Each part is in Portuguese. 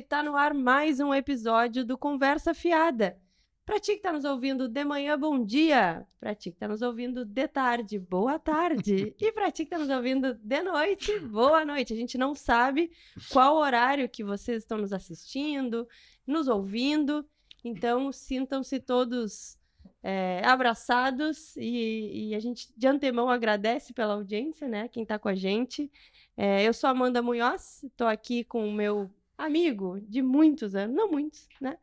tá no ar mais um episódio do Conversa Fiada. Pra ti que tá nos ouvindo de manhã, bom dia. Pra ti que tá nos ouvindo de tarde, boa tarde. E pra ti que tá nos ouvindo de noite, boa noite. A gente não sabe qual horário que vocês estão nos assistindo, nos ouvindo. Então, sintam-se todos abraçados e a gente de antemão agradece pela audiência, né? Quem tá com a gente. Eu sou Amanda Munhoz, tô aqui com o meu amigo de muitos anos, não muitos, né?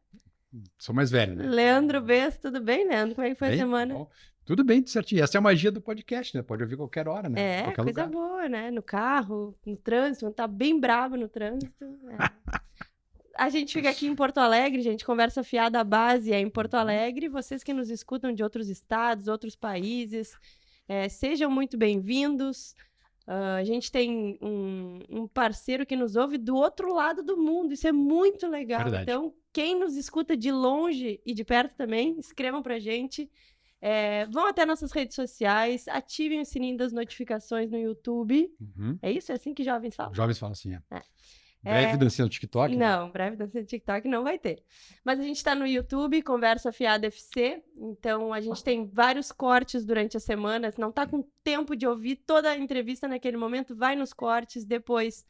Sou mais velho, né? Leandro Bess, tudo bem, Leandro? Como é que foi a semana? Bom. Tudo bem, tudo certinho. Essa é a magia do podcast, né? Pode ouvir qualquer hora, né? Qualquer Coisa lugar. boa, né? No carro, no trânsito, quando tá bem bravo no trânsito. A gente fica aqui em Porto Alegre, gente, Conversa Fiada, a base é em Porto Alegre. Vocês que nos escutam de outros estados, outros países, sejam muito bem-vindos. A gente tem um parceiro que nos ouve do outro lado do mundo, isso é muito legal. Verdade. Então, quem nos escuta de longe e de perto também, escrevam pra gente. Vão até nossas redes sociais, ativem o sininho das notificações no YouTube. É isso? É assim que jovens falam? Jovens falam assim, Breve dancinha no TikTok? Não, breve dancinha no TikTok não vai ter. Mas a gente tá no YouTube, Conversa Fiada FC, então a gente tem vários cortes durante a semana, se não tá com tempo de ouvir toda a entrevista naquele momento, vai nos cortes, depois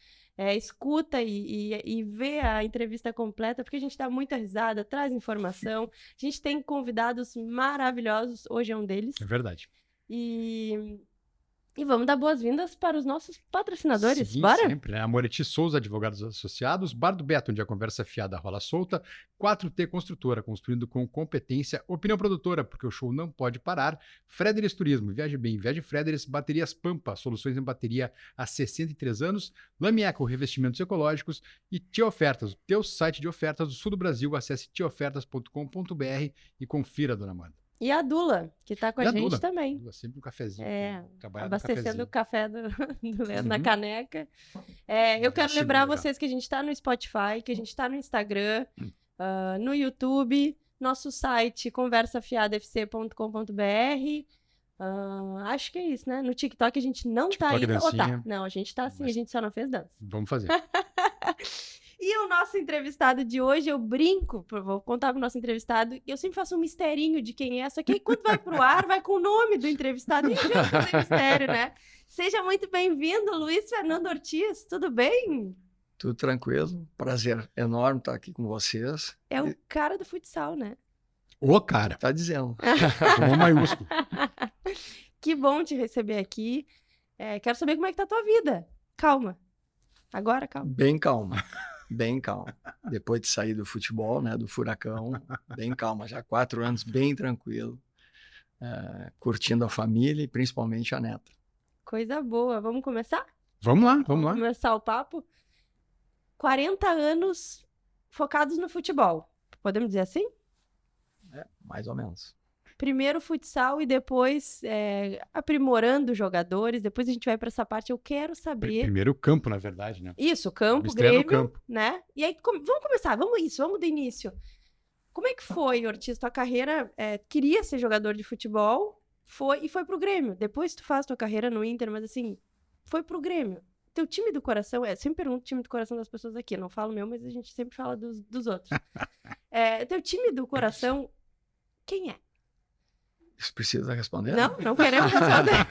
escuta e vê a entrevista completa, porque a gente dá muita risada, traz informação, a gente tem convidados maravilhosos, hoje é um deles. É verdade. E vamos dar boas-vindas para os nossos patrocinadores. Sim, bora? Sempre, né? Amoretti Souza, Advogados Associados, Bar do Beto, onde a conversa fiada rola solta, 4T Construtora, construindo com competência, Opinião Produtora, porque o show não pode parar, Frederis Turismo, viaje bem, viaje Frederis, Baterias Pampa, soluções em bateria há 63 anos, Lamieco, revestimentos ecológicos e Tia Ofertas, o teu site de ofertas do sul do Brasil, acesse tiaofertas.com.br e confira, dona Amanda. E a Dula, que tá com a gente Dula também. Dula, sempre um cafezinho. Abastecendo o café do Leandro na caneca. Eu quero lembrar vocês que a gente tá no Spotify, que a gente tá no Instagram, no YouTube, nosso site conversafiadafc.com.br. Acho que é isso, né? No TikTok a gente não tá ainda. Não, a gente tá sim, a gente só não fez dança. Vamos fazer. E o nosso entrevistado de hoje, eu brinco, vou contar pro nosso entrevistado, eu sempre faço um misterinho de quem é, só que aí quando vai pro ar, vai com o nome do entrevistado, e não tem mistério, né? Seja muito bem-vindo, Luiz Fernando Ortiz, tudo bem? Tudo tranquilo, prazer enorme estar aqui com vocês. É o cara do futsal, né? Ô, cara. Tá dizendo. Com maiúsculo. Que bom te receber aqui. Quero saber como é que tá a tua vida. Calma. Agora, calma. Bem calma. Bem calma. Depois de sair do futebol, né, do furacão, bem calma. Já há 4 anos, bem tranquilo. Curtindo a família e principalmente a neta. Coisa boa. Vamos começar? Vamos lá. Vamos começar o papo. 40 anos focados no futebol. Podemos dizer assim? Mais ou menos. Primeiro futsal e depois aprimorando jogadores. Depois a gente vai para essa parte. Eu quero saber. Primeiro campo, na verdade, né? Isso, campo, Grêmio, campo, né? E aí, vamos começar. Vamos do início. Como é que foi, Ortiz? Tua carreira, queria ser jogador de futebol, foi pro Grêmio. Depois tu faz tua carreira no Inter, mas assim, foi pro Grêmio. Teu time do coração, sempre pergunto o time do coração das pessoas aqui. Eu não falo meu, mas a gente sempre fala dos outros. Teu time do coração, quem é? Isso precisa responder? Não queremos responder.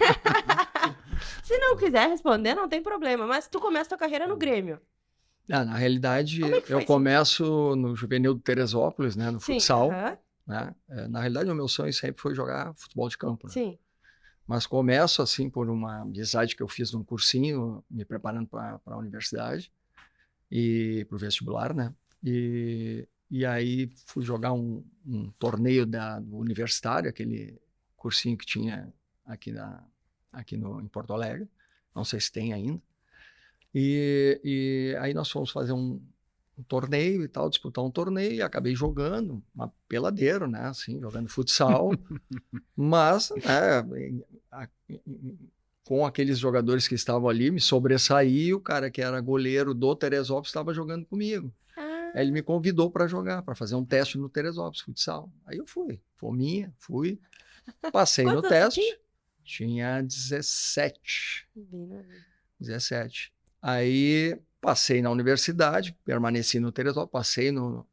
Se não quiser responder, não tem problema. Mas tu começa tua carreira no Grêmio. Na realidade, eu começo no Juvenil do Teresópolis, né, no futsal. Né? Na realidade, o meu sonho sempre foi jogar futebol de campo. Né? Sim. Mas começo assim por uma amizade que eu fiz num cursinho, me preparando para a universidade e para o vestibular, né? E aí fui jogar um torneio do universitário, aquele cursinho que tinha aqui em Porto Alegre, não sei se tem ainda. E aí nós fomos fazer um torneio e tal, disputar um torneio, e acabei jogando, uma peladeiro, né, assim, jogando futsal, mas com aqueles jogadores que estavam ali, me sobressaí, o cara que era goleiro do Teresópolis estava jogando comigo. Aí ele me convidou para jogar, para fazer um teste no Teresópolis, futsal. Aí eu fui, fui, passei no teste, tinha 17. 17. Aí passei na universidade, permaneci no Teresópolis, passei no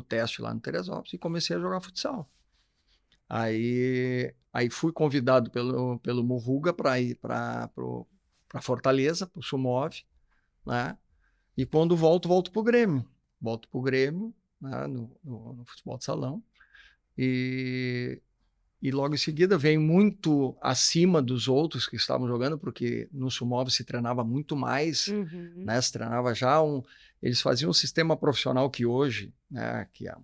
teste lá no Teresópolis e comecei a jogar futsal. Aí fui convidado pelo Murruga para ir para Fortaleza, para o Sumov, né? E quando volto para o Grêmio. Volto para o Grêmio, né? no futebol de salão. E logo em seguida vem muito acima dos outros que estavam jogando, porque no Sumov se treinava muito mais, né? Se treinava já eles faziam um sistema profissional que hoje, né? Que a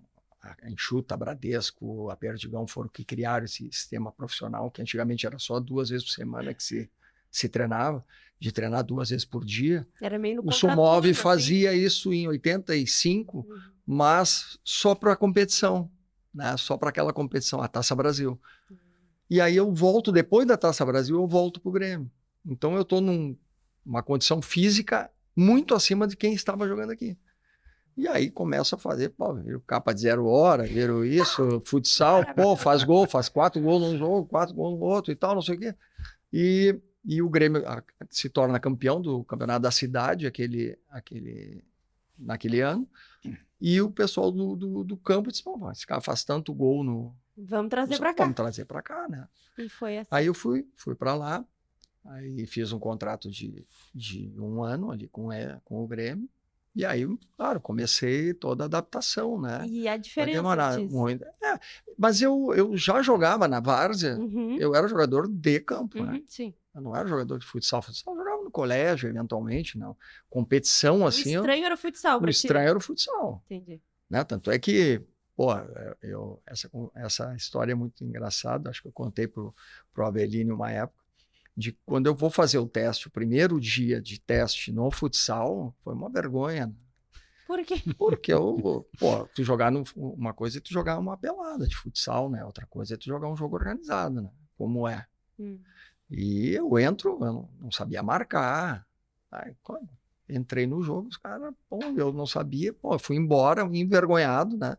Enxuta, a Bradesco, a Perdigão foram que criaram esse sistema profissional, que antigamente era só 2 vezes por semana que se treinava, de treinar 2 vezes por dia. Era meio no O Sumov contraturno, fazia isso em 85, mas só para competição, né? Só para aquela competição, a Taça Brasil. E aí eu volto, depois da Taça Brasil, eu volto para o Grêmio. Então eu estou numa condição física muito acima de quem estava jogando aqui. E aí começa a fazer, pô, viram capa de 0 hora, viram isso, futsal, pô, faz gol, faz 4 gols num jogo, 4 gols no outro e tal, não sei o quê. E o Grêmio se torna campeão do campeonato da cidade naquele ano. E o pessoal do campo disse, pô, esse cara faz tanto gol no... Vamos trazer para cá. Vamos trazer para cá, né? E foi assim. Aí eu fui para lá, aí fiz um contrato de 1 ano ali com o Grêmio. E aí, claro, comecei toda a adaptação, né? E a Vai diferença demorar disso? muito. Mas eu já jogava na várzea, eu era jogador de campo, né? Sim. Eu não era jogador de futsal. Futsal eu jogava no colégio, eventualmente, não. Competição, assim... O estranho era o futsal, O pra ti. estranho era o futsal. Entendi. Né? Tanto é que, pô, essa história é muito engraçada, acho que eu contei pro Avelino uma época, de quando eu vou fazer o teste, o primeiro dia de teste no futsal, foi uma vergonha. Por quê? Porque tu jogar uma coisa é tu jogar uma pelada de futsal, né? Outra coisa é tu jogar um jogo organizado, né? Como é. E eu entro, eu não sabia marcar. Aí, entrei no jogo, os caras, pô, eu não sabia, pô, eu fui embora, envergonhado, né?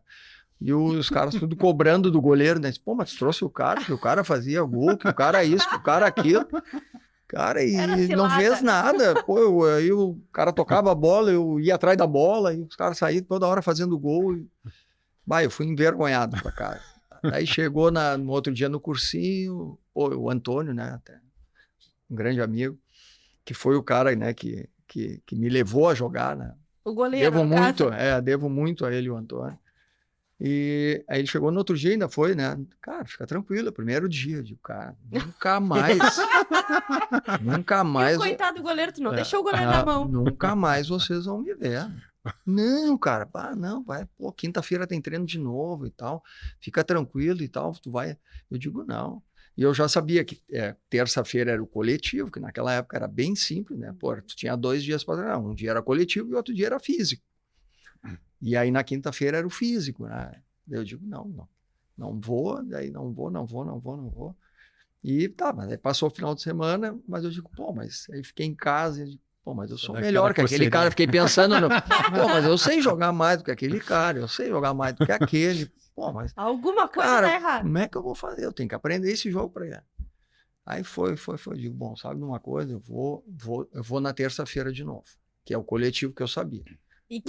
E os caras tudo cobrando do goleiro, né? Pô, mas tu trouxe o cara, que o cara fazia gol, que o cara isso, que o cara aquilo. Cara, e não fez nada. Pô, aí o cara tocava a bola, eu ia atrás da bola, e os caras saíam toda hora fazendo gol. Bah, eu fui envergonhado pra cá. Aí chegou no outro dia no cursinho, pô, o Antônio, né? Até, um grande amigo, que foi o cara, né, que me levou a jogar, né? O goleiro, devo muito a ele, o Antônio. E aí ele chegou no outro dia, ainda foi, né? Cara, fica tranquilo, é o primeiro dia. Eu digo, cara, nunca mais. Nunca mais. E o coitado do goleiro, tu não deixou o goleiro na mão. Nunca mais vocês vão me ver. Não, cara, não, vai. Pô, quinta-feira tem treino de novo e tal. Fica tranquilo e tal, tu vai. Eu digo, não. E eu já sabia que terça-feira era o coletivo, que naquela época era bem simples, né? Pô, tu tinha 2 dias para treinar. Um dia era coletivo e o outro dia era físico. E aí na quinta-feira era o físico, né? Eu digo, não vou, daí não vou. E tá, mas aí passou o final de semana, mas eu digo, pô, mas aí fiquei em casa, e digo, pô, mas eu sou melhor que aquele cara. Fiquei pensando, pô, mas eu sei jogar mais do que aquele cara, eu sei jogar mais do que aquele. Pô, mas... Alguma coisa cara, tá errada. como é que eu vou fazer? Eu tenho que aprender esse jogo pra ele. Aí foi. Digo, bom, sabe de uma coisa? Eu vou na terça-feira de novo, que é o coletivo que eu sabia.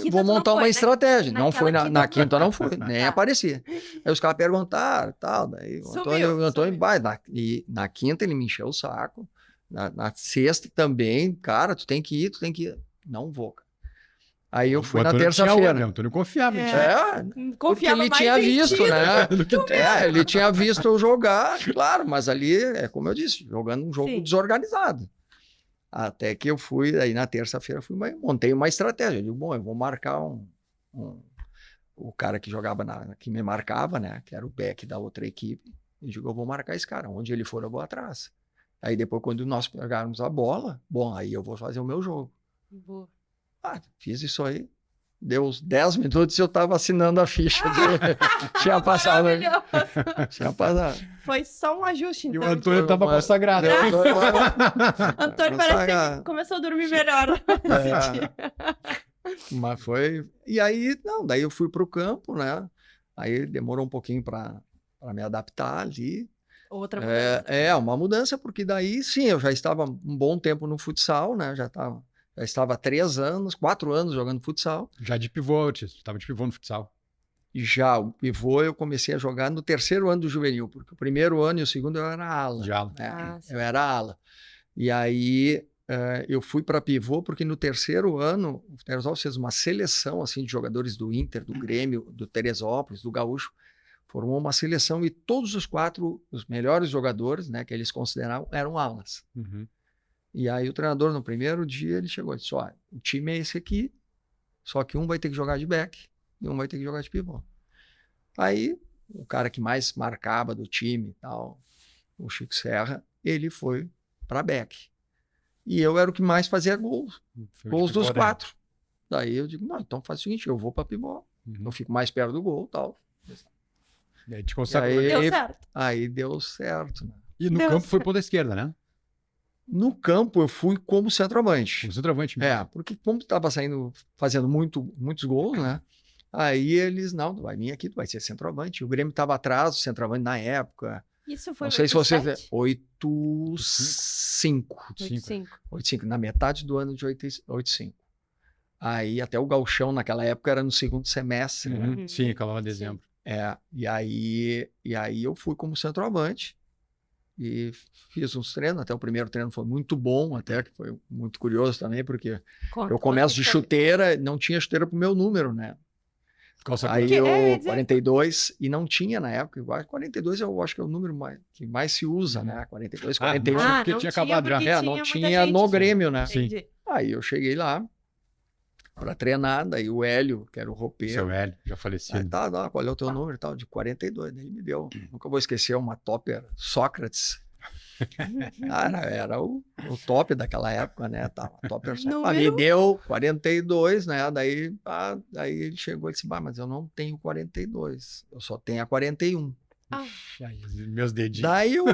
Vou montar uma estratégia. Não foi na quinta, não foi, nem aparecia. Aí os caras perguntaram e tal. Daí o Antônio vai. Na quinta ele me encheu o saco. Na sexta também, cara, tu tem que ir. Não vou, cara. Aí eu fui na terça-feira. O Antônio confiava em ti. Porque ele tinha visto, né? Ele tinha visto eu jogar, claro, mas ali, como eu disse, jogando um jogo desorganizado. Até que eu fui, aí na terça-feira montei uma estratégia. Eu digo, bom, eu vou marcar o cara que jogava, que me marcava, né? Que era o back da outra equipe. Eu digo, eu vou marcar esse cara. Onde ele for, eu vou atrás. Aí depois, quando nós pegarmos a bola, bom, aí eu vou fazer o meu jogo. Fiz isso aí. Deu uns 10 minutos e eu estava assinando a ficha. Tinha passado. Tinha passado. Foi só um ajuste, então. E o Antônio estava consagrado. Antônio parece que começou a dormir melhor. Mas foi... E aí, daí eu fui para o campo, né? Aí demorou um pouquinho para me adaptar ali. Outra mudança. Uma mudança, porque daí, sim, eu já estava um bom tempo no futsal, né? Já estava Já estava há 3 anos, 4 anos jogando futsal. Já de pivô, estava de pivô no futsal. E já o pivô eu comecei a jogar no 3º ano do juvenil, porque o 1º ano e o 2º eu era ala. De ala. sim. Eu era ala. E aí eu fui para pivô porque no 3º ano o Teresópolis fez uma seleção assim, de jogadores do Inter, do Grêmio, do Teresópolis, do Gaúcho. Formou uma seleção e todos os 4, os melhores jogadores, né, que eles consideravam, eram alas. Uhum. E aí o treinador, no primeiro dia, ele chegou e disse, ó, o time é esse aqui, só que um vai ter que jogar de back e um vai ter que jogar de pivô. Aí, o cara que mais marcava do time e tal, o Chico Serra, ele foi para back. E eu era o que mais fazia gols dos 4. Daí eu digo, não, então faz o seguinte, eu vou para pivô. Uhum. Eu fico mais perto do gol e tal. E aí, te consegue... Deu certo. Aí deu certo, né? E no Deu campo foi certo. ponta esquerda, né? No campo eu fui como centroavante. O centroavante mesmo. Porque como estava fazendo muitos gols, né? Aí eles, não, tu vai vir aqui, tu vai ser centroavante. O Grêmio estava atrás do centroavante na época. Isso foi Não sei se vocês... 87? 8-5. 85. 8-5, na metade do ano de 8-5. Aí até o gauchão naquela época era no 2º semestre, né? Uhum. Sim, acabava em dezembro. E aí eu fui como centroavante e fiz uns treinos, até o primeiro treino foi muito bom, até que foi muito curioso também, porque eu começo de chuteira, não tinha chuteira pro meu número, né? Aí Que- eu, eu ia dizer- 42, e não tinha na época, igual 42 eu acho que é o número que mais se usa, né? 42, 41. Ah, porque tinha acabado já. porque não muita tinha gente, no sim. Grêmio, né? Sim. Entendi. Aí eu cheguei lá para treinar, daí o Hélio, que era o roupeiro, Seu Hélio, já aí falecido. tá, qual é o teu número e tal? De 42, daí ele me deu, nunca vou esquecer, uma topper Sócrates. Cara, era o top daquela época, né? Tava topper Sócrates. Me Número? deu 42, né? Daí ele chegou e disse, mas eu não tenho 42, eu só tenho a 41. Ah, Ai, meus dedinhos. Daí eu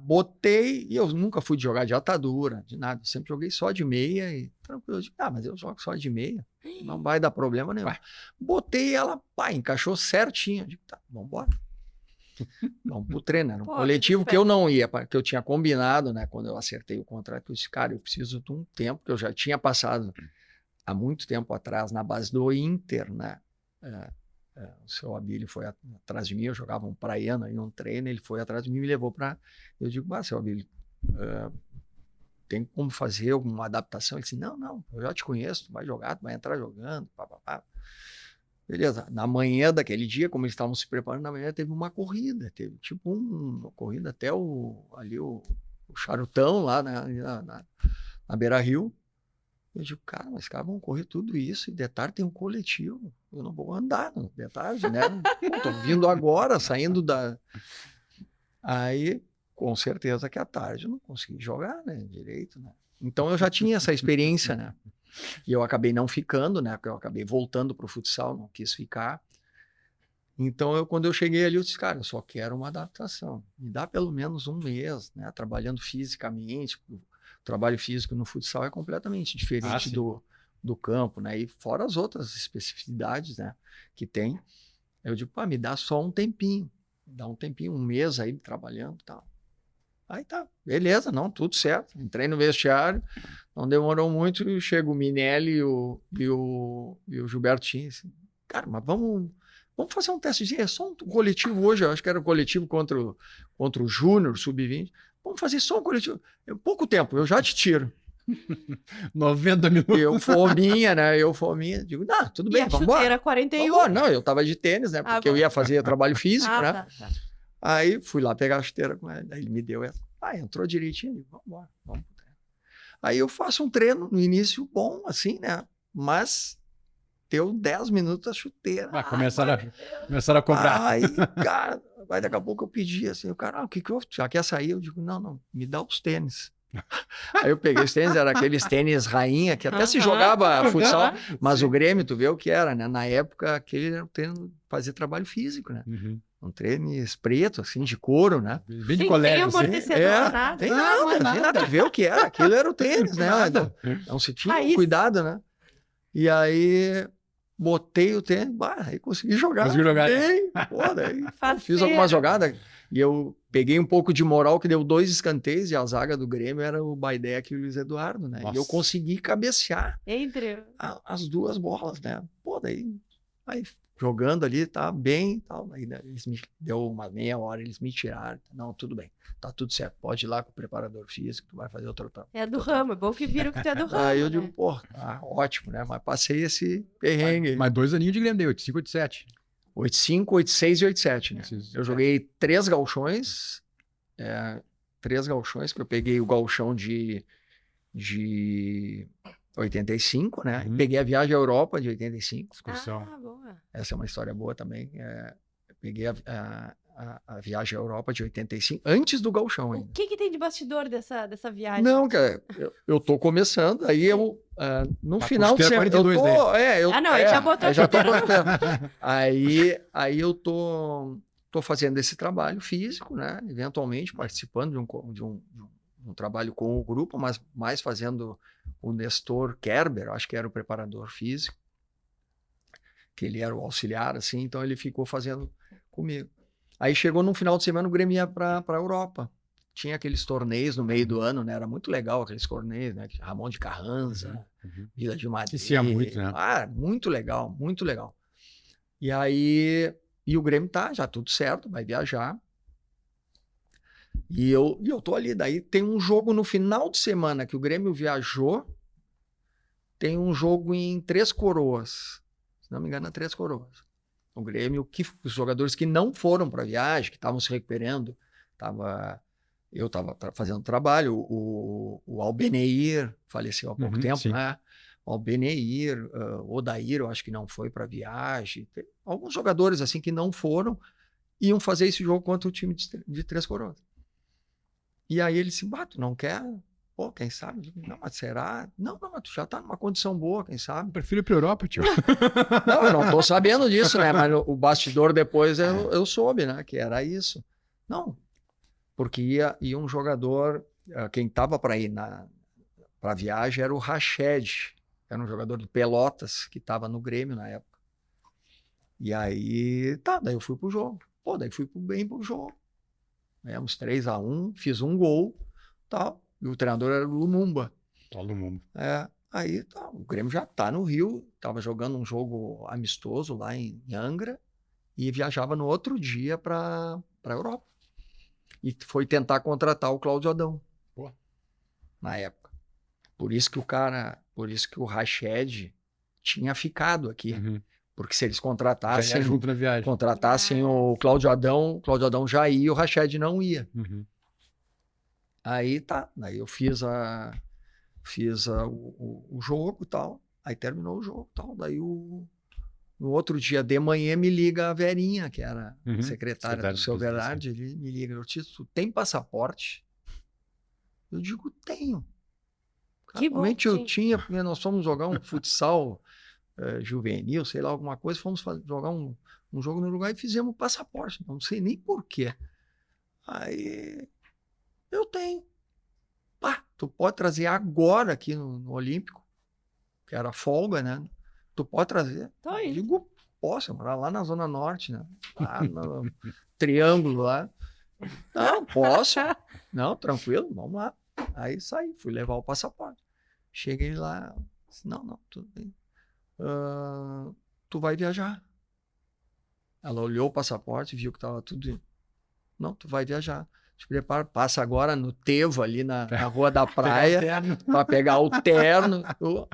botei, e eu nunca fui de jogar de atadura, de nada, eu sempre joguei só de meia e tranquilo. Eu digo, mas eu jogo só de meia, não vai dar problema nenhum. Botei ela, encaixou certinho. Eu digo, tá, vambora. Vamos pro treino, era um Pô, coletivo que que eu não ia, que eu tinha combinado, né, quando eu acertei o contrato, eu disse, cara, eu preciso de um tempo, que eu já tinha passado há muito tempo atrás na base do Inter, né, o seu Abílio foi atrás de mim, eu jogava um praiano aí, um treino, ele foi atrás de mim e me levou para... Eu digo, seu Abílio, tem como fazer alguma adaptação? Ele disse, não, eu já te conheço, tu vai jogar, tu vai entrar jogando, papapá. Beleza, na manhã daquele dia, como eles estavam se preparando, na manhã teve uma corrida, teve tipo uma corrida até o Charutão lá na Beira-Rio. Eu digo, cara, mas caras vão correr tudo isso e de tarde tem um coletivo, eu não vou andar de tarde, né? Pô, tô vindo agora, saindo da... Aí, com certeza que à tarde eu não consegui jogar, né, direito, né? Então eu já tinha essa experiência, né? E eu acabei não ficando, né? Porque eu acabei voltando para o futsal, não quis ficar. Então, quando eu cheguei ali, eu disse, cara, eu só quero uma adaptação. Me dá pelo menos um mês, né? Trabalhando fisicamente. O trabalho físico no futsal é completamente diferente do campo, né? E fora as outras especificidades, né? Que tem. Eu digo, me dá só um tempinho. Dá um tempinho, um mês aí trabalhando e tal. Aí tá, beleza, não, tudo certo. Entrei no vestiário, não demorou muito, chega o Minelli e o Gilberto Tinha, assim, cara, mas vamos fazer um testezinho, é só um coletivo hoje, eu acho que era um coletivo contra o Júnior, Sub-20, vamos fazer só um coletivo, pouco tempo, eu já te tiro. 90 minutos. Eu fominha, digo, não, tudo bem, e a vamos embora. chuteira 41. Vambora. Não, eu tava de tênis, né, porque eu ia fazer trabalho físico, né. Tá. Aí fui lá pegar a chuteira com ele, aí ele me deu essa. Entrou direitinho, eu digo, vamos embora, vamos pro treino. Aí eu faço um treino no início bom, assim, né? Mas deu 10 minutos a chuteira. Começaram a cobrar. Aí, cara, daqui a pouco eu pedi assim, o cara, o que houve? Já quer sair? Eu digo, não, me dá os tênis. Aí eu peguei os tênis, era aqueles tênis rainha, que até se jogava futsal, mas o Grêmio, tu vê o que era, né? Na época, aquele era o treino, fazer trabalho físico, né? Uhum. Um tênis preto, assim, de couro, né? Bem de Sim, colégio, sem assim. amortecedor, nada. Tem nada, vê o que era, aquilo era o tênis, né? Então se tinha um cuidado, né? E aí botei o tênis, aí consegui jogar. Conseguiu jogar. Bem, daí Faceiro. fiz alguma jogada, E eu peguei um pouco de moral, que deu 2 escanteios, e a zaga do Grêmio era o Baidec e o Luiz Eduardo, né? E eu Nossa. consegui cabecear Entre. as 2 bolas, né? Pô, daí aí, jogando ali, tá bem e tal. Aí, né, eles me deu uma meia hora, eles me tiraram. Não, tudo bem, tá tudo certo. Pode ir lá com o preparador físico, tu vai fazer outro tal. É do ramo, é bom que viram que tu é do ramo. Aí eu né? digo, pô, ótimo, né? Mas passei esse perrengue. Mas 2 aninhos de Grêmio, 85, 87. 85, 86 e 87, né? Esses- Eu joguei 3 gauchões, 3 gauchões, que eu peguei o gauchão de 85, né? Uhum. Peguei a viagem à Europa de 85. Excursão. Ah, boa. Essa é uma história boa também. Eu peguei a viagem à Europa de 85, antes do gauchão O ainda. que tem de bastidor dessa viagem? Não, cara, eu tô começando, aí eu, no Tá final de custeira semana, 42 Ah, não, ele já botou eu já tô chuteira. botando. Aí eu tô fazendo esse trabalho físico, né? Eventualmente participando de um trabalho com o grupo, mas mais fazendo o Nestor Kerber, acho que era o preparador físico, que ele era o auxiliar, assim, então ele ficou fazendo comigo. Aí chegou num final de semana, o Grêmio ia para a Europa. Tinha aqueles torneios no meio do ano, né? Era muito legal aqueles torneios, né? Ramon de Carranza, Uhum. Vila de Madrid. Aquecia muito, né? Ah, muito legal, muito legal. E aí, o Grêmio tá já tudo certo, vai viajar. E eu tô ali. Daí tem um jogo no final de semana que o Grêmio viajou. Tem um jogo em Três Coroas. Se não me engano, é Três Coroas. O Grêmio, os jogadores que não foram para a viagem, que estavam se recuperando, eu estava fazendo trabalho, o Albeneir faleceu há pouco Uhum, tempo, sim. né? O Albeneir, o Odair, eu acho que não foi para a viagem. Tem alguns jogadores assim que não foram, iam fazer esse jogo contra o time de Três Coroas. E aí ele disse, tu não quer? Pô, quem sabe? Eu digo, não, mas será? Não, mas tu já tá numa condição boa, quem sabe? Eu prefiro ir pra Europa, tio. Não, eu não tô sabendo disso, né? Mas o bastidor depois eu soube, né? Que era isso. Não, porque ia um jogador, quem tava para ir para a viagem era o Rached, era um jogador de Pelotas que tava no Grêmio na época. E aí, daí eu fui pro jogo. Pô, daí fui bem pro jogo. Ganhamos 3-1, fiz um gol, tal. E o treinador era o Lumumba. Todo mundo. Aí o Grêmio já tá no Rio, tava jogando um jogo amistoso lá em Angra e viajava no outro dia para a Europa. E foi tentar contratar o Cláudio Adão. Pô. Na época. Por isso que o Rached tinha ficado aqui. Uhum. Porque se eles Já contratassem ia junto na viagem. o Cláudio Adão já ia e o Rached não ia. Uhum. Aí daí eu fiz o jogo e tal, aí terminou o jogo e tal, daí no outro dia de manhã me liga a Verinha, que era secretária do seu Bernardi, ele me liga, tu tem passaporte? Eu digo, tenho. Realmente eu tinha, porque nós fomos jogar um futsal juvenil, sei lá, alguma coisa, fomos jogar um jogo no lugar e fizemos passaporte, não sei nem porquê. Aí eu tenho. Tu pode trazer agora aqui no Olímpico, que era folga, né? Tu pode trazer. Eu digo, posso, eu morar lá na Zona Norte, né? Lá no Triângulo lá. Não, posso. Não, tranquilo, vamos lá. Aí saí, fui levar o passaporte. Cheguei lá, disse, não, tudo bem. Tu vai viajar. Ela olhou o passaporte, viu que tava tudo. Não, tu vai viajar. Te prepara, passa agora no Tevo, ali na Rua da Praia, para pegar o terno.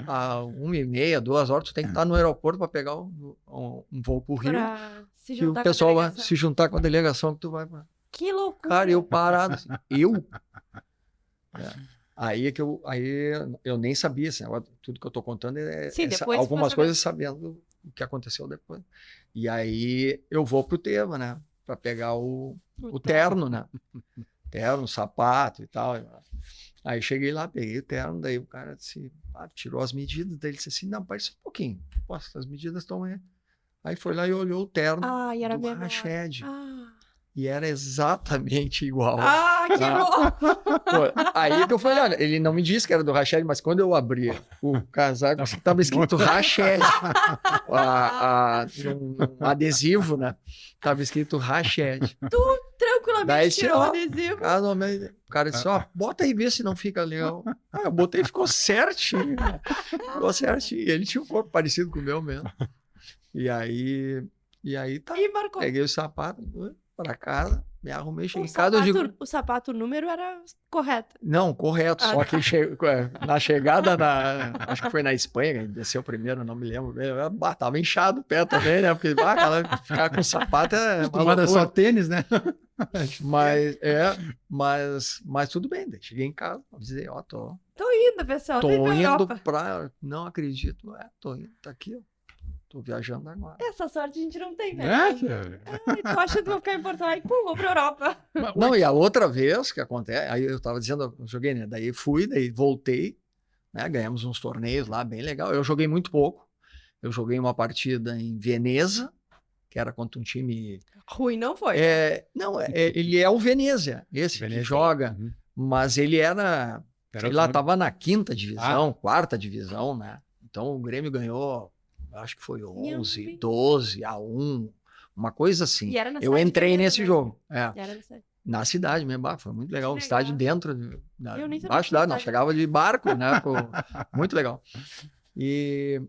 A 1h30, 2 horas, tu tem que estar no aeroporto para pegar um voo pro Rio. E o pessoal vai se juntar com a delegação que tu vai pra... Que loucura! Cara, eu parado. Assim, Aí é que eu nem sabia, assim, tudo que eu tô contando algumas coisas sabendo o que aconteceu depois. E aí eu vou pro Tevo, né? Para pegar o terno, né? Terno, sapato e tal. Aí cheguei lá, peguei o terno, daí o cara disse, tirou as medidas, daí ele disse assim, não, parece um pouquinho. Poxa, as medidas estão aí. Aí foi lá e olhou o terno do Rached. E era exatamente igual. Que bom! Aí que eu falei, olha, ele não me disse que era do Rached, mas quando eu abri o casaco, estava escrito Rached. Um adesivo, né? Estava escrito Rached. Tu, tranquilamente, Tranquilamente Daí, tirou o ó, adesivo. o cara disse, ó, bota aí, vê se não fica legal. Eu botei e ficou certinho. Ficou certinho. Ele tinha um corpo parecido com o meu mesmo. E aí tá. E marcou. Peguei o sapato para casa, me arrumei, cheguei em casa, eu digo... O sapato, o número era correto. Não, correto, só que na chegada, acho que foi na Espanha, que a gente desceu primeiro, não me lembro. Tava inchado o pé também, né? Porque ficar com sapato é uma Acostumada só loucura. tênis, né? Mas tudo bem, daí cheguei em casa, avisei, ó, tô Indo, pessoal. Tô indo pra indo Europa. não acredito, tô indo, tá aqui, ó, tô viajando agora. Essa sorte a gente não tem, né? É, cara. Tu acha que eu vou ficar em Porto Alegre? Pum, vou pra Europa. Mas, Não, e a outra vez que acontece, aí eu tava dizendo, eu joguei, né? Daí fui, daí voltei, né? Ganhamos uns torneios lá, bem legal. Eu joguei muito pouco. Eu joguei uma partida em Veneza, que era contra um time... Ruim não foi. Ele é o Venezia, esse que Venezia. joga, Uhum. mas ele era sei lá, outro tava na 5ª divisão, 4ª divisão, né? Então o Grêmio ganhou, acho que foi 11, 12-1, uma coisa assim. E era na Eu cidade entrei mesmo, nesse né? jogo. Era na cidade. Na cidade mesmo, foi muito legal. O legal. estádio dentro, Eu nem sabia embaixo que da, tinha não, estádio. chegava de barco, né? Muito legal. E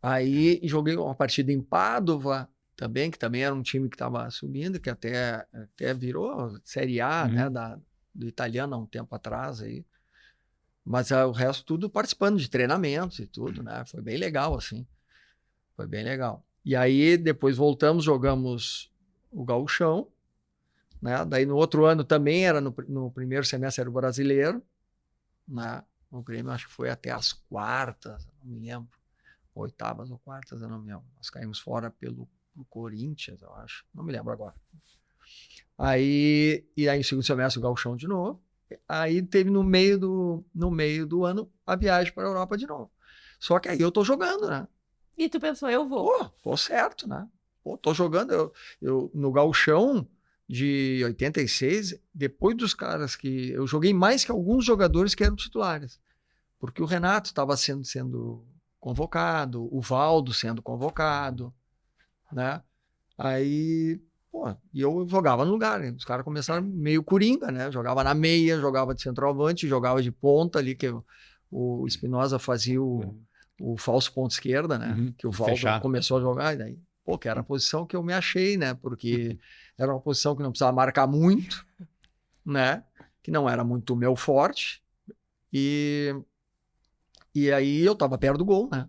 aí joguei uma partida em Pádua também, que também era um time que estava subindo, que até virou Série A, né? Do italiano há um tempo atrás aí. Mas o resto tudo participando de treinamentos e tudo, né? Foi bem legal, assim. Foi bem legal. E aí, depois voltamos, jogamos o Gauchão, né? Daí, no outro ano, também era no primeiro semestre, era o Brasileiro, né? O Grêmio, acho que foi até as quartas, não me lembro. 8ª ou 4ª, eu não me lembro. Nós caímos fora pelo Corinthians, eu acho. Não me lembro agora. E aí, no segundo semestre, o Gauchão de novo. Aí teve no meio do ano a viagem para a Europa de novo. Só que aí eu tô jogando, né? E tu pensou, eu vou. Pô, tô certo, né? Pô, tô jogando. Eu no Gauchão de 86, depois dos caras que... Eu joguei mais que alguns jogadores que eram titulares. Porque o Renato estava sendo convocado, o Valdo sendo convocado, né? Aí... Pô, e eu jogava no lugar, né? Os caras começaram meio coringa, né? Jogava na meia, jogava de centroavante, jogava de ponta ali, que o Espinosa fazia o falso ponto esquerda, né? Uhum. Que o Valdo Fechar. começou a jogar, e daí, pô, que era a posição que eu me achei, né? Porque era uma posição que não precisava marcar muito, né? Que não era muito o meu forte. E aí eu tava perto do gol, né?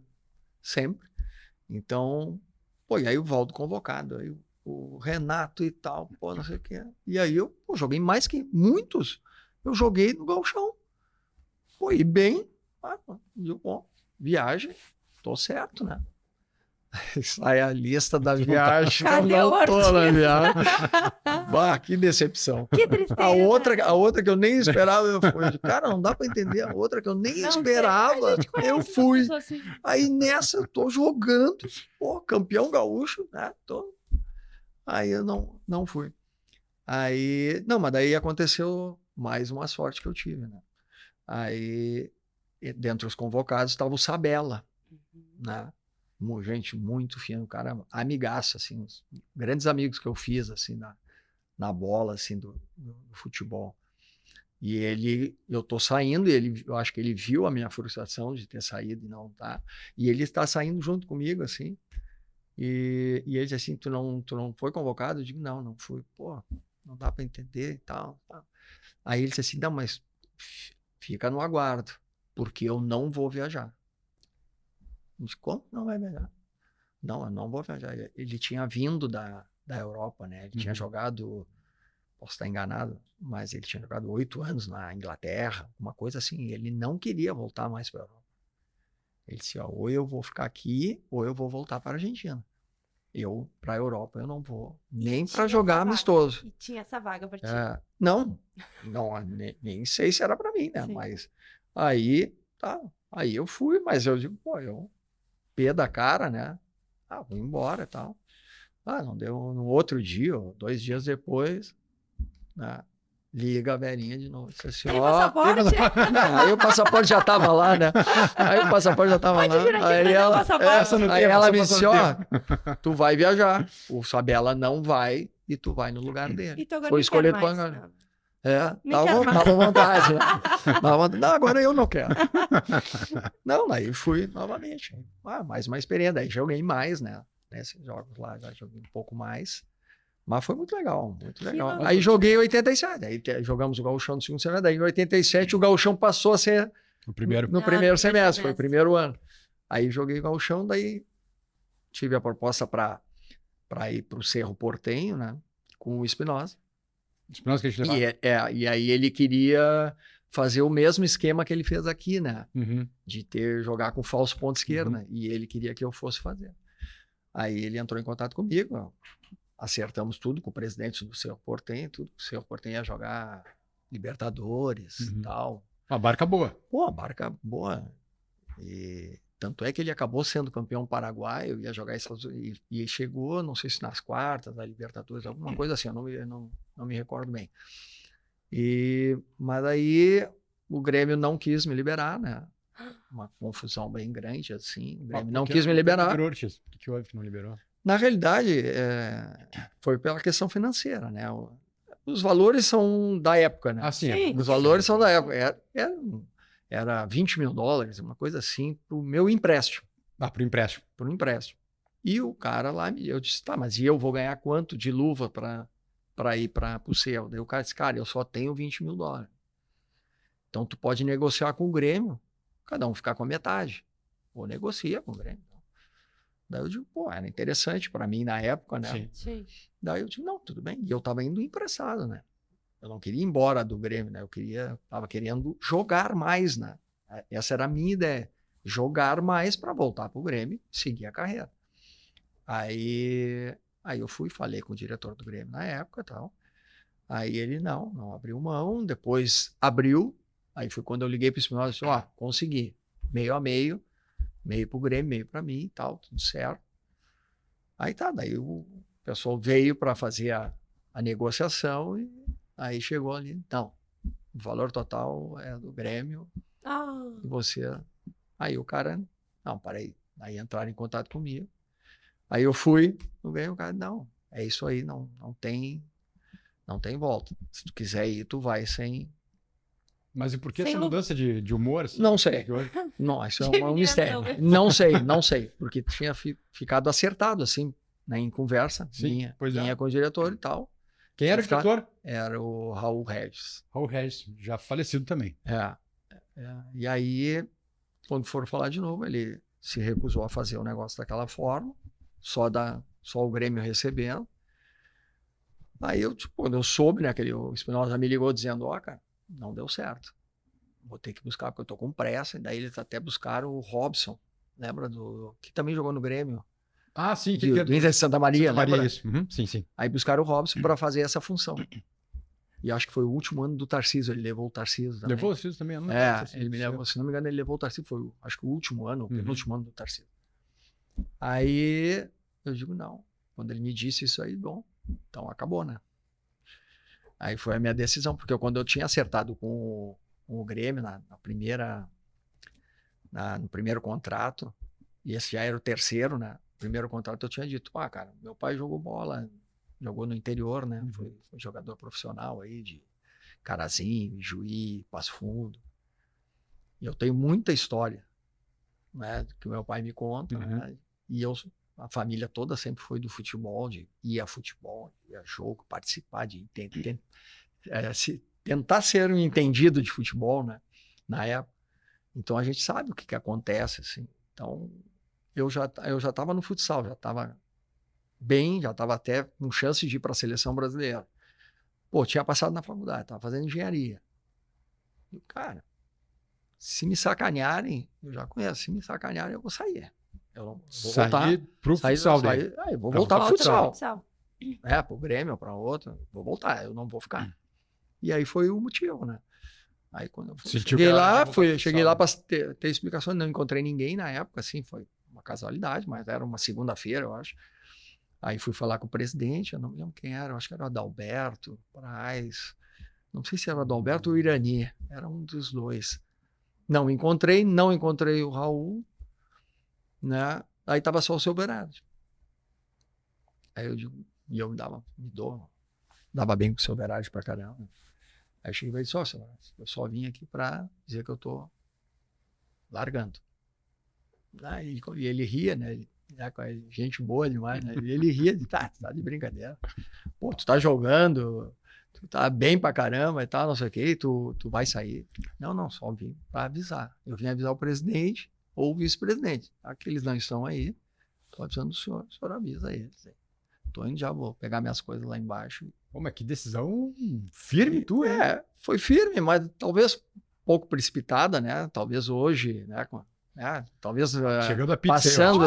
Sempre. Então, pô, e aí o Valdo convocado, aí o Renato e tal, pô, não sei o que. E aí eu joguei mais que muitos. Eu joguei no Gauchão. Pô, e bem, bom, viagem, tô certo, né? Sai a lista da viagem. Cadê eu o não tô na artista? viagem. Bah, que decepção. Que tristeza. A outra que eu nem esperava, eu fui. Cara, não dá pra entender. A outra que eu nem Não sei, a esperava, gente conhece eu uma fui. pessoa assim. Aí nessa eu tô jogando, pô, campeão gaúcho, né? Aí eu não fui. Aí, não, mas daí aconteceu mais uma sorte que eu tive, né? Aí, dentre os convocados estava o Sabella, né? Gente muito fina, um cara amigaço, assim, uns grandes amigos que eu fiz, assim, na bola, assim, do futebol. E eu tô saindo, e eu acho que ele viu a minha frustração de ter saído e não tá. E ele está saindo junto comigo, assim. E ele disse assim, tu não foi convocado? Eu digo, não fui. Pô, não dá para entender e tal. Aí ele disse assim, não, mas fica no aguardo, porque eu não vou viajar. Eu disse, como não vai viajar? Não, eu não vou viajar. Ele tinha vindo da Europa, né? Ele tinha jogado, posso estar enganado, mas ele tinha jogado 8 anos na Inglaterra, uma coisa assim. Ele não queria voltar mais para a Europa. Ele disse, ó, ou eu vou ficar aqui, ou eu vou voltar para a Argentina. Para a Europa, eu não vou nem para jogar amistoso. E tinha essa vaga para ti. Não, nem sei se era para mim, né? Sim. Mas aí, tá. Aí eu fui, mas eu digo, pô, pé da cara, né? Vou embora e tal. Não deu no outro dia, 2 dias depois, né? Liga a velhinha de novo. Disse assim, Tem ó, passaporte? aí o passaporte já tava lá, né? Aí o passaporte já tava Pode lá. vir aqui Aí trazer o ela, passaporte. Essa não aí tem, ela só me passou disse, no ó, tu vai viajar. O Sabela não vai e tu vai no lugar dele. E tu agora Foi nem escolhido quer mais, pra... não. Nem Tava quero mais. à vontade, né? Tava à vontade. Não, agora eu não quero. Não, daí fui novamente. Mais uma experiência. Daí joguei mais, né? Nesses jogos lá, já joguei um pouco mais. Mas foi muito legal, muito legal. loucura. Aí joguei em 87, aí jogamos o Gauchão no segundo semestre, daí em 87 o Gauchão passou a ser O primeiro. no Ah, primeiro no primeiro semestre, foi o semestre. primeiro ano. Aí joguei o Gauchão, daí tive a proposta para ir para o Cerro Porteño, né, com o Espinosa. Espinosa que a gente levava. E aí ele queria fazer o mesmo esquema que ele fez aqui, né, Uhum. de jogar com falso ponto esquerda, e ele queria que eu fosse fazer. Aí ele entrou em contato comigo, ó, acertamos tudo com o presidente do Cerro Porteño, tudo. O Cerro Porteño ia jogar Libertadores e tal. Uma barca boa. Pô, barca boa. E tanto é que ele acabou sendo campeão paraguaio, ia jogar e chegou, não sei se nas quartas da Libertadores, alguma coisa assim, eu não me recordo bem. Mas aí o Grêmio não quis me liberar, né? Uma confusão bem grande, assim. O Grêmio não quis me liberar. Liberou, Ortiz? O que houve que não liberou? Na realidade, foi pela questão financeira, né? Os valores são da época, né? Ah, sim. Sim. Os valores são da época. Era $20 mil, uma coisa assim, para o meu empréstimo. Pro empréstimo. Para o empréstimo. E o cara lá, eu disse, tá, mas e eu vou ganhar quanto de luva para ir para o céu? Daí o cara disse, cara, eu só tenho $20 mil. Então tu pode negociar com o Grêmio, cada um ficar com a metade. Ou negocia com o Grêmio. Daí eu digo, pô, era interessante para mim na época, né? Sim. Sim. Daí eu digo, não, tudo bem. E eu tava indo emprestado, né? Eu não queria ir embora do Grêmio, né? Tava querendo jogar mais, né? Essa era a minha ideia. Jogar mais para voltar pro Grêmio e seguir a carreira. Aí eu falei com o diretor do Grêmio na época e tal. Aí ele não abriu mão, depois abriu. Aí foi quando eu liguei pro Espinosa e disse, ó, consegui. Meio a meio pro Grêmio, meio para mim e tal, tudo certo. Aí tá, daí o pessoal veio para fazer a negociação e aí chegou ali, não, o valor total é do Grêmio e você... Aí o cara, não, peraí, aí entraram em contato comigo. Aí eu fui no Grêmio, o cara, não, é isso aí, não tem volta. Se tu quiser ir, tu vai sem... Mas e por que Sem essa luva. mudança de humor? Assim? Não sei. Que houve? Não, isso é De um menino, mistério. talvez. Não sei, porque tinha ficado acertado, assim, né, em conversa, Sim, pois é. vinha com o diretor e tal. Quem era o Ficar- diretor? Era o Raul Regis. Raul Regis, já falecido também. E aí, quando foram falar de novo, ele se recusou a fazer o negócio daquela forma, só o Grêmio recebendo. Aí eu, tipo, quando eu soube, né, o Espinosa me ligou dizendo, ó, cara, não deu certo. Vou ter que buscar, porque eu tô com pressa. E daí eles até buscaram o Robson, lembra que também jogou no Grêmio, Ah, sim. do Inter de Santa Maria, Santa Maria, lembra? isso. Uhum, sim, sim. Aí buscaram o Robson para fazer essa função. E acho que foi o último ano do Tarcísio, ele levou o Tarcísio também. Levou o Cícero também? Eu não lembro se Ele me levou, se não me engano, ele levou o Tarcísio, foi, acho que o último ano, o penúltimo ano do Tarcísio. Aí eu digo, não. Quando ele me disse isso aí, bom, então acabou, né? Aí foi a minha decisão, porque quando eu tinha acertado com o Grêmio no primeiro contrato, e esse já era o terceiro, né? Primeiro contrato eu tinha dito, cara, meu pai jogou bola, jogou no interior, né? Foi jogador profissional aí de Carazinho, Juí, Passo Fundo. E eu tenho muita história, né? Que o meu pai me conta, né? E a família toda sempre foi do futebol, de ir a futebol, ir a jogo, participar, de tentar ser um entendido de futebol, né? Na época. Então a gente sabe o que acontece, assim. Então eu já estava no futsal, já estava bem, já estava até com chance de ir para a seleção brasileira. Pô, tinha passado na faculdade, estava fazendo engenharia. E, cara, se me sacanearem, eu já conheço, se me sacanearem eu vou sair. Eu não vou voltar. Sair pro futsal daí. Eu vou Pra voltar pro futsal. Futsal. Pro Grêmio ou para outro, vou voltar, eu não vou ficar. E aí foi o motivo, né? Aí quando eu cheguei lá para ter explicações, não encontrei ninguém na época, assim, foi uma casualidade, mas era uma segunda-feira, eu acho. Aí fui falar com o presidente, eu não me lembro quem era, eu acho que era o Adalberto Praz, não sei se era do Alberto ou Irani, era um dos dois. Não encontrei o Raul, né? Aí tava só o seu Berardi. Aí eu digo, e eu dava bem com o seu Berardi pra caramba. Aí eu cheguei e disse, ó, seu, eu só vim aqui pra dizer que eu tô largando. Aí ele ria, né? Gente boa demais, né? E ele ria, tá de brincadeira. Pô, tu tá jogando, tu tá bem pra caramba e tal, não sei o quê, tu vai sair. Não, só vim pra avisar. Eu vim avisar o presidente ou o vice-presidente. Tá? Que eles não estão aí, tô avisando o senhor avisa eles. Tô indo, já vou pegar minhas coisas lá embaixo. Pô, mas que decisão firme tu, hein? Foi firme, mas talvez pouco precipitada, né? Talvez hoje, né? Talvez chegando a pizza passando...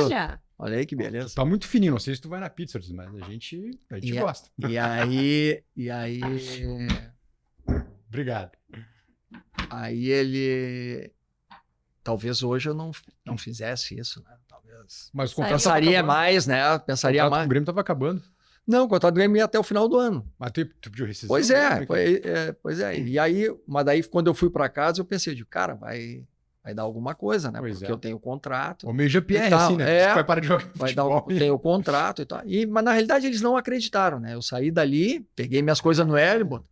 Olha aí que beleza. Tu tá muito fininho, não sei se tu vai na pizza, mas a gente gosta. E aí... Obrigado. Aí ele... Talvez hoje eu não fizesse isso, né? Talvez... Mas o contrato pensaria mais, né? Pensaria mais. O Grêmio tava acabando. Não, o contrato do Grêmio ia até o final do ano. Mas tu pediu rescisão? Pois é. E aí, mas daí quando eu fui para casa, eu pensei, cara, vai dar alguma coisa, né? Porque eu tenho o contrato. O meio GPR, assim, né? Vai parar de jogar futebol. Tenho o contrato e tal. Mas na realidade eles não acreditaram, né? Eu saí dali, peguei minhas coisas no Hélio,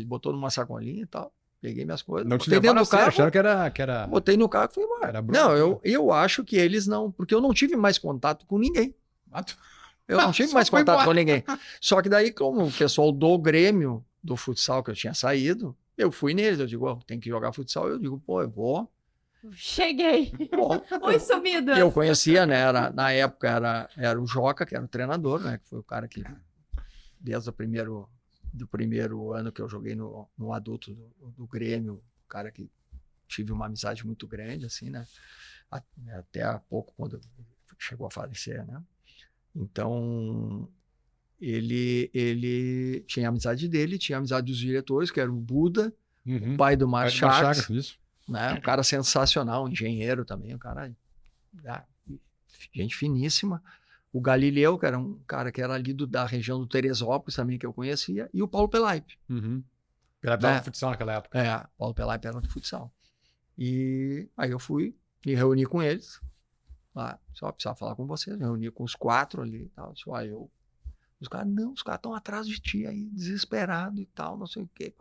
botou numa sacolinha e tal. Peguei minhas coisas. Não te levaram no carro, acharam que era... Botei no carro e fui embora. Não, eu acho que eles não... Porque eu não tive mais contato com ninguém. Eu não tive mais contato com ninguém. Só que daí, como o pessoal do Grêmio, do futsal que eu tinha saído, eu fui neles. Eu digo, tem que jogar futsal. Eu digo, eu vou. Cheguei. Bom, Oi, sumido. Eu conhecia, né? Na época era o Joca, que era o treinador, né? Que foi o cara que, desde do primeiro ano que eu joguei no adulto do Grêmio, o cara que tive uma amizade muito grande, assim, né? Até há pouco, quando chegou a falecer, né? Então, ele tinha a amizade dele, tinha a amizade dos diretores, que era o Buda, o pai do Márcio Chagas, né? Um cara sensacional, um engenheiro também, um cara, gente finíssima. O Galileu, que era um cara que era ali da região do Teresópolis também, que eu conhecia, e o Paulo Pelaipe. Pelaipe era do futsal naquela época. Paulo Pelaipe era do futsal. E aí eu fui, me reuni com eles. Só precisava falar com vocês, me reuni com os 4 ali e tal. Os caras estão atrás de ti aí, desesperados e tal, não sei o quê.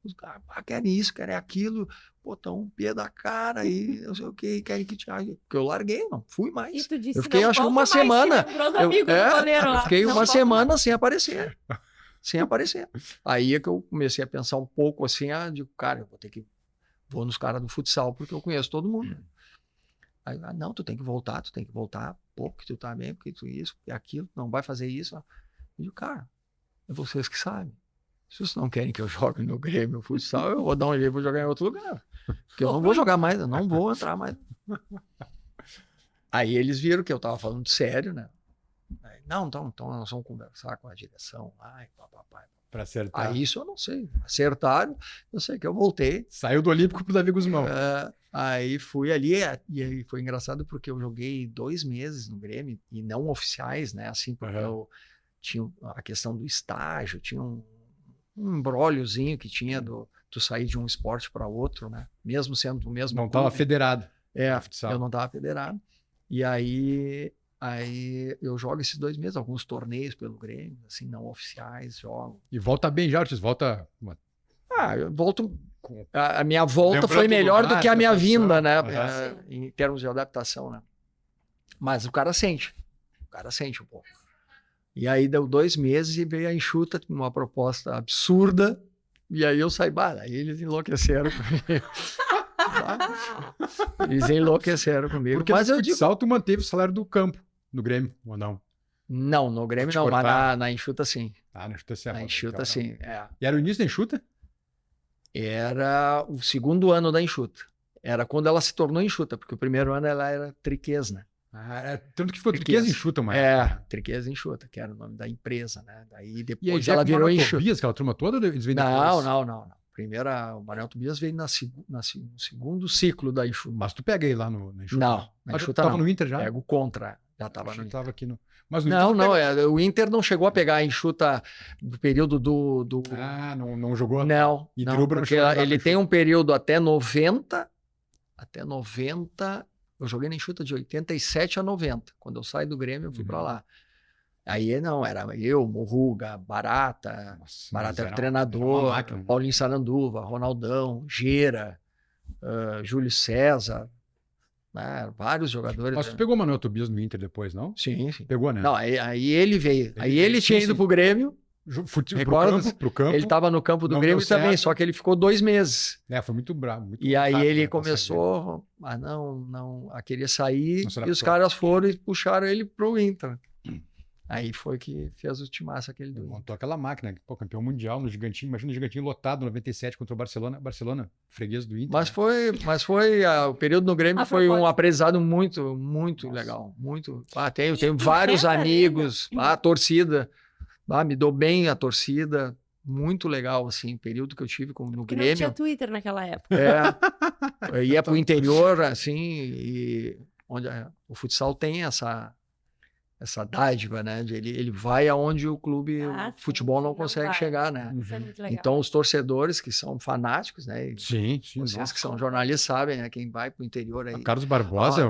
Os caras querem isso, querem aquilo, botam um pé da cara aí, não sei o quê, querem que te... Porque eu larguei, não fui mais. E tu disse, eu fiquei, acho que uma semana. Eu fiquei uma semana sem aparecer. Aí é que eu comecei a pensar um pouco assim, digo, cara, eu vou nos caras do futsal, porque eu conheço todo mundo. Aí, não, tu tem que voltar, pô, porque tu tá bem, porque tu isso, porque aquilo, não vai fazer isso. Eu digo, cara, é vocês que sabem. Se vocês não querem que eu jogue no Grêmio futsal, eu vou dar um jeito, vou jogar em outro lugar. Porque eu não vou jogar mais, eu não vou entrar mais. Aí eles viram que eu tava falando sério, né? Aí, não, então nós vamos conversar com a direção. Pra acertar. Aí isso eu não sei. Acertaram, eu sei que eu voltei. Saiu do Olímpico pro Davi Guzmão. Aí fui ali, e aí foi engraçado porque eu joguei 2 meses no Grêmio, e não oficiais, né? Assim, porque eu tinha a questão do estágio, tinha um embróliozinho que tinha tu sair de um esporte para outro, né? Mesmo sendo do mesmo Não estava federado. Eu não estava federado. E aí eu jogo esses 2 meses, alguns torneios pelo Grêmio, assim, não oficiais, jogo. E volta bem já, Ortiz? Volta... eu volto... A minha volta foi melhor do que a minha vinda, né? Em termos de adaptação, né? Mas o cara sente um pouco. E aí deu 2 meses e veio a Enxuta, uma proposta absurda, e aí eu saí, aí eles enlouqueceram comigo. Porque mas no futsal tu manteve o salário do campo, no Grêmio, ou não? Não, no Grêmio não, mas na Enxuta sim. Na Enxuta sim. Na Enxuta sim, E era o início da Enxuta? Era o 2º ano da Enxuta. Era quando ela se tornou Enxuta, porque o primeiro ano ela era Triquês, né? Tanto que ficou Triquês Enxuta, mas... Triquês Enxuta, que era o nome da empresa, né? Daí e depois aí, ela virou Enxuta. Tobias, aquela turma toda, eles vêm Não. O Manuel Tobias veio no segundo ciclo da Enxuta. Mas tu pega ele lá na Enxuta? Não, na Ah, tu Enxuta tava não. no Inter já? Pego contra. Já tava Achei no que Inter. tava aqui no... Mas no Não, Inter tu não, pega- o Inter não chegou a pegar a Enxuta do período do... Ah, não jogou? Não, Ipiruba não, não porque chegou a jogar ele com tem Enxuta. um período até 90, eu joguei na Enxuta de 87 a 90. Quando eu saí do Grêmio, eu fui para lá. Aí não, era eu, Morruga, Barata, Nossa, Barata mas era era treinador, uma máquina. Paulinho Saranduva, Ronaldão, Gera, Júlio César, né, vários jogadores. Mas tu pegou o Manuel Tobias no Inter depois, não? Sim, sim. Pegou, né? Não, aí ele veio. Aí veio, ele tinha sim, ido sim. pro Grêmio, Pro campo. ele estava no campo do Não Grêmio deu também, certo. só que ele ficou 2 meses. Foi muito bravo. Muito E aí rápido, ele né, pra sair começou a querer sair, Não se e os adaptou. caras foram e puxaram ele pro Inter. Aí foi que fez o timaço aquele dele. do Inter. Montou aquela máquina, pô, campeão mundial no Gigantinho. Imagina o Gigantinho lotado, 97 contra o Barcelona. Barcelona, freguês do Inter. Mas né? foi o período no Grêmio A foi um propósito. aprendizado muito Nossa. legal. Muito. Tenho vários reza a amigos, a torcida. Me dou bem a torcida. Muito legal, assim, período que eu tive no Que não tinha Grêmio. Twitter naquela época. Eu ia pro interior, assim, e onde o futsal tem essa dádiva, né? Ele vai aonde o clube, Ah, o futebol sim, não não consegue vai. chegar, né? Isso é muito legal. Então, os torcedores que são fanáticos, né? E Sim, vocês nossa. que são jornalistas sabem, né? Quem vai pro interior aí. Carlos Barbosa,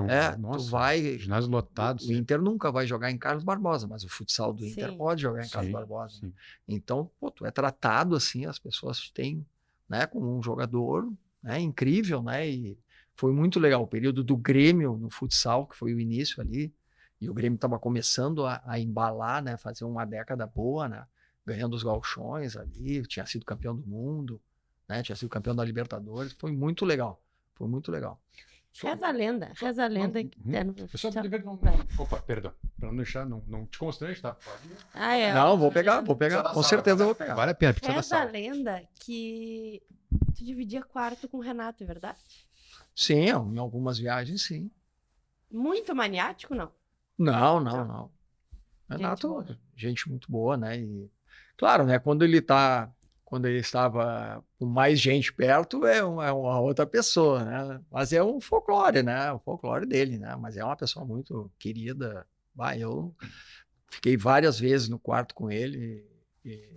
tu vai. ginásio lotado. O Inter nunca vai jogar em Carlos Barbosa, mas o futsal do Inter Sim. pode jogar em Carlos Sim, Barbosa. sim. Então, pô, tu é tratado assim, as pessoas têm, né, como um jogador, né, incrível, né? E foi muito legal o período do Grêmio no futsal, que foi o início ali. E o Grêmio estava começando a embalar, né? Fazer uma década boa, né? Ganhando os gauchões ali, tinha sido campeão do mundo, né? Tinha sido campeão da Libertadores. Foi muito legal. Foi muito legal. Reza a lenda. Reza a lenda. Eu só deveria não... Opa, perdão. Para não deixar, não te constrange, tá? Ah, é. Não, vou pegar. Com certeza eu vou pegar. Vale a pena, precisa da Reza a sala. lenda que tu dividia quarto com o Renato, é verdade? Sim, em algumas viagens, sim. Muito maniático, não? Não. Renato, boa. gente muito boa, né? E, claro, né? Quando ele estava com mais gente perto, é uma outra pessoa, né? Mas é um folclore, né? O folclore dele, né? Mas é uma pessoa muito querida. Eu fiquei várias vezes no quarto com ele e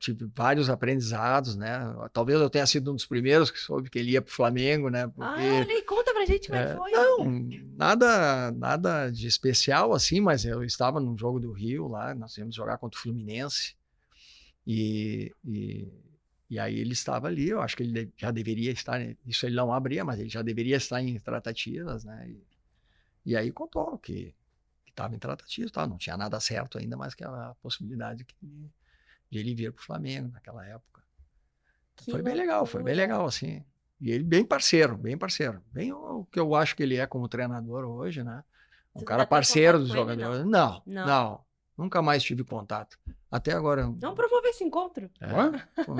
tive vários aprendizados, né? Talvez eu tenha sido um dos primeiros que soube que ele ia pro Flamengo, né? Porque... Olha aí, conta pra gente como é que foi. Não, nada de especial assim, mas eu estava num jogo do Rio lá, nós íamos jogar contra o Fluminense e aí ele estava ali, eu acho que ele já deveria estar, isso ele não abria, mas ele já deveria estar em tratativas, né? E aí contou que estava em tratativas, tá? Não tinha nada certo ainda, mas que a possibilidade de ele vir para o Flamengo naquela época. Foi bem legal, assim. E ele bem parceiro, bem o que eu acho que ele é como treinador hoje, né? Um Você cara já tem parceiro dos contato com ele, jogadores. não? Não, nunca mais tive contato. Até agora. Vamos promover esse encontro.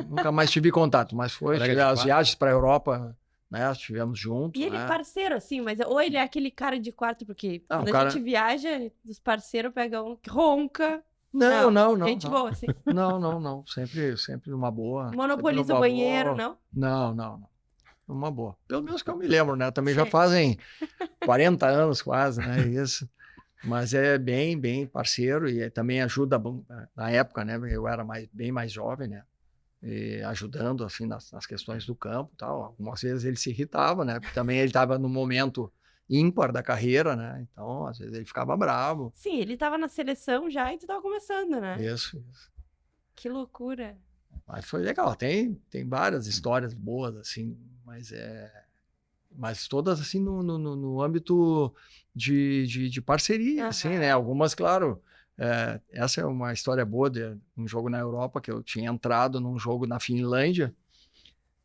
Nunca mais tive contato, mas Colega de as quarto. viagens para a Europa, né? Estivemos juntos. E ele né? parceiro, assim, mas ou ele é aquele cara de quarto, porque Não, quando o cara- a gente viaja, os parceiros pegam um que ronca. Não. Gente boa, assim. Não. Sempre uma boa. Monopoliza sempre o uma banheiro, boa. não? Não. Uma boa. Pelo menos que eu me lembro, né? Também já Sim. fazem 40 anos quase, né? Isso. Mas é bem parceiro e também ajuda na época, né? Eu era bem mais jovem, né? E ajudando, assim, nas questões do campo e tal. Algumas vezes ele se irritava, né? Porque também ele estava no momento ímpar da carreira, né? Então, às vezes ele ficava bravo. Sim, ele tava na seleção já e tu tava começando, né? Isso. Que loucura. Mas foi legal. Tem várias histórias boas, assim, mas todas, assim, no âmbito de parceria, assim, né? Algumas, claro. Essa é uma história boa de um jogo na Europa, que eu tinha entrado num jogo na Finlândia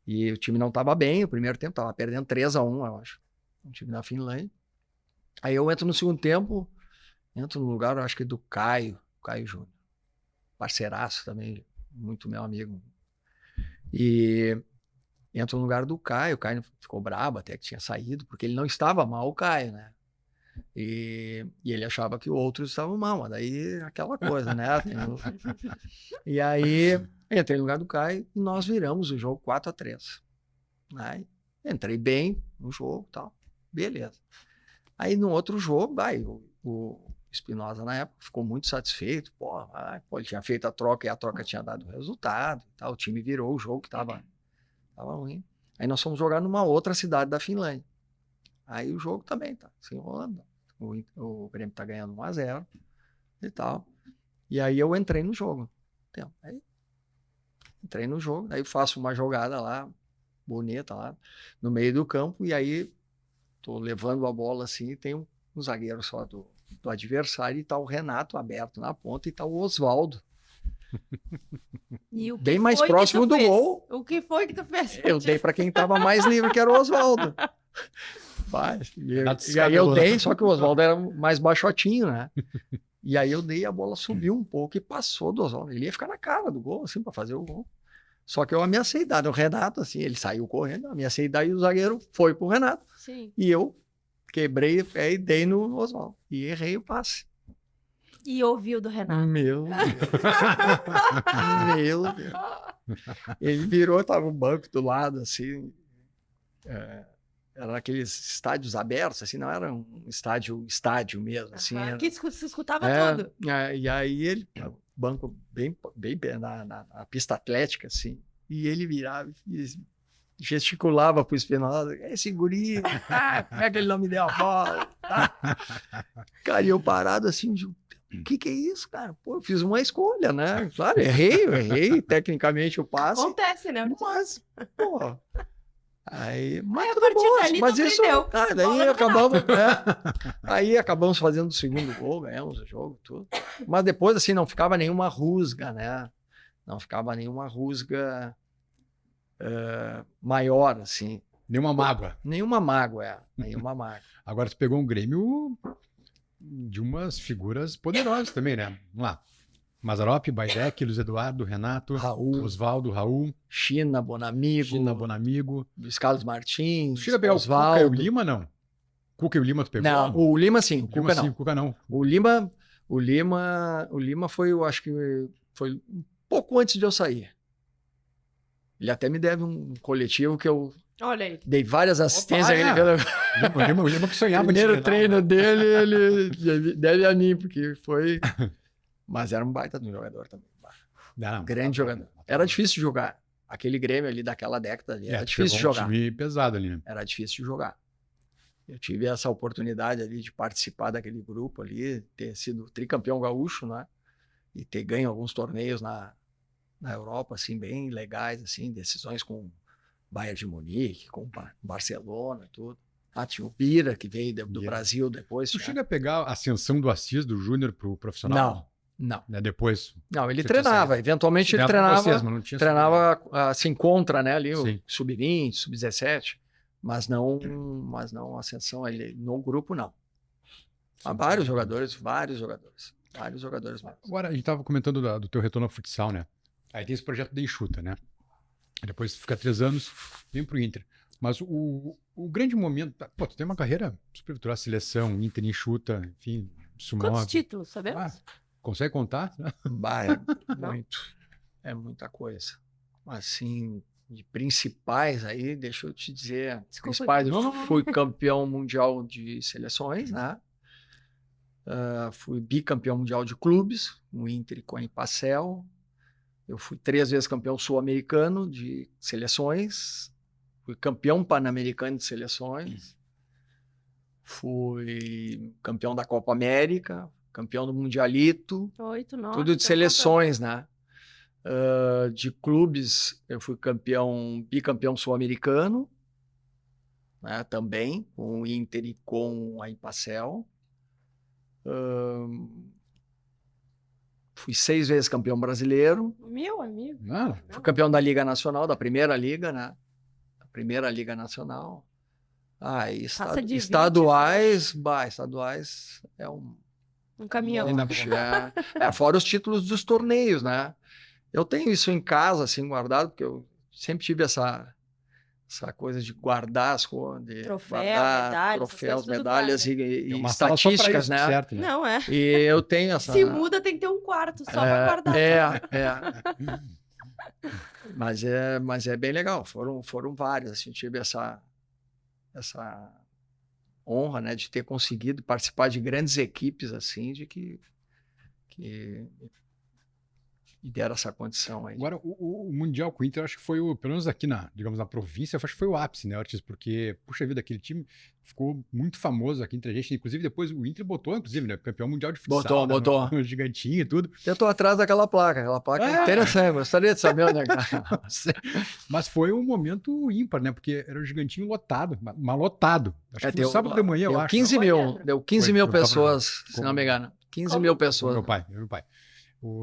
e o time não estava bem, o primeiro tempo estava perdendo 3-1, eu acho. Um time na Finlândia. Aí eu entro no segundo tempo, entro no lugar, eu acho que do Caio Júnior. Parceiraço também, muito meu amigo. E entro no lugar do Caio, o Caio ficou brabo até que tinha saído, porque ele não estava mal, o Caio, né? E ele achava que outros estavam mal, mas daí aquela coisa, né? E aí Aí entrei no lugar do Caio e nós viramos o jogo 4-3. Aí entrei bem no jogo e tal. Beleza. Aí no outro jogo, o Espinosa na época ficou muito satisfeito. Pô, ele tinha feito a troca e a troca tinha dado resultado. E tal. O time virou o jogo que tava ruim. Aí nós fomos jogar numa outra cidade da Finlândia. Aí o jogo também tá se enrolando. O Grêmio tá ganhando 1-0 e tal. E aí eu entrei no jogo. Aí entrei no jogo, daí faço uma jogada lá, bonita lá, no meio do campo, e aí tô levando a bola assim, e tem um zagueiro só do adversário, e tá o Renato aberto na ponta, e tá o Oswaldo. E o que Bem mais foi que próximo tu do fez? gol. O que foi que tu fez? Eu dei para quem tava mais livre, que era o Oswaldo. E aí eu dei, só que o Oswaldo era mais baixotinho, né? E aí eu dei, a bola subiu um pouco e passou do Oswaldo. Ele ia ficar na cara do gol, assim, para fazer o gol. Só que eu ameacei dar o Renato, assim, ele saiu correndo, ameacei dar e o zagueiro foi pro Renato. Sim. E eu quebrei o pé e dei no Oswaldo. E errei o passe. E ouviu do Renato. Meu Deus. Meu Deus. Ele virou, tava o banco do lado, assim. Era aqueles estádios abertos, assim, não era um estádio mesmo, assim. Era... Que se escutava tudo. E aí ele, o banco bem na pista atlética, assim, e ele virava e gesticulava pro Espinosa, esse guri, como é que ele não me deu a bola? Cara, e eu parado assim, o que é isso, cara? Pô, eu fiz uma escolha, né? Claro, eu errei tecnicamente o passe. Acontece, né? Mas, pô... mas a tudo partir bom, dali mas não isso, aprendeu. daí acabamos fazendo o segundo gol, ganhamos o jogo, tudo. Mas depois, assim, não ficava nenhuma rusga, né? Não ficava nenhuma rusga maior, assim. Nenhuma mágoa. Nenhuma mágoa. Agora, tu pegou um Grêmio de umas figuras poderosas também, né? Vamos lá. Mazzaropi, Baidec, Luiz Eduardo, Renato, Raul, Oswaldo, Raul, China, Bonamigo, Luiz Carlos Martins, chega a pegar Osvaldo. o Cuca e o Lima, não? Cuca e o Lima tu pegou? Não, o Lima sim, o Cuca não. Sim, o Cuca não. O Lima foi, eu acho que foi um pouco antes de eu sair. Ele até me deve um coletivo que eu Olha aí. dei várias assistências. O Lima que sonhava. Primeiro treino dele, ele deve a mim, porque foi... Mas era um baita de um jogador também. Grande jogador. Era difícil de jogar. Aquele Grêmio ali daquela década ali, era difícil de jogar. Um time pesado ali, né? Era difícil de jogar. Eu tive essa oportunidade ali de participar daquele grupo ali, ter sido tricampeão gaúcho, né? E ter ganho alguns torneios na Europa, assim, bem legais, assim, decisões com Bayern de Munique, com Barcelona, tudo. Tinha o Bira, que veio do Brasil depois. Tu chega a pegar a ascensão do Assis, do Júnior, pro profissional? Não. Né? Depois? Não, ele treinava. Eventualmente ele treinava. Vocês, mas não tinha se encontra, né? Ali, o sub-20, sub-17. Mas não ascensão. Ele, no grupo, não. Há vários jogadores mesmo. Agora, a gente estava comentando do teu retorno ao futsal, né? Aí tem esse projeto de Enxuta, né? Aí depois fica 3 anos, vem pro Inter. Mas o grande momento... Pô, tu tem uma carreira super vitoriosa, seleção, Inter, Enxuta, enfim, Sumov. Quantos títulos, sabemos? Consegue contar? É muita coisa. Assim, de principais aí, deixa eu te dizer. Principais, eu fui campeão mundial de seleções, né? Fui bicampeão mundial de clubes, no Inter e com a Impacel. Eu fui 3 vezes campeão sul-americano de seleções. Fui campeão pan-americano de seleções. Fui campeão da Copa América. Campeão do Mundialito. 8, 9. Tudo de seleções, né? De clubes, eu fui bicampeão sul-americano, né? Também, com o Inter e com a Impacel. Fui 6 vezes campeão brasileiro. Meu amigo. Fui campeão da Liga Nacional, da primeira liga, né? Da primeira Liga Nacional. Estaduais é um caminhão. Fora os títulos dos torneios, né? Eu tenho isso em casa, assim, guardado, porque eu sempre tive essa coisa de guardar as coisas, de troféus, medalhas e estatísticas, né? Certo, né? Não, é. E eu tenho essa... Se muda, tem que ter um quarto só para guardar. Mas é bem legal. Foram vários. Assim, tive essa honra, né, de ter conseguido participar de grandes equipes assim, de que me deram essa condição aí. Agora, o Mundial com o Inter, acho que foi pelo menos aqui digamos, na província, acho que foi o ápice, né, Ortiz? Porque, puxa vida, aquele time ficou muito famoso aqui entre a gente. Inclusive, depois o Inter botou, inclusive, né, campeão mundial de futsal. Botou. No gigantinho e tudo. Eu tô atrás daquela placa. Aquela placa é interessante. Gostaria de saber onde é que tá. Mas foi um momento ímpar, né? Porque era o gigantinho lotado, mas lotado. Acho que foi sábado de manhã, eu acho. 15 mil, deu 15 mil pessoas, se não me engano. 15 mil pessoas. Meu pai.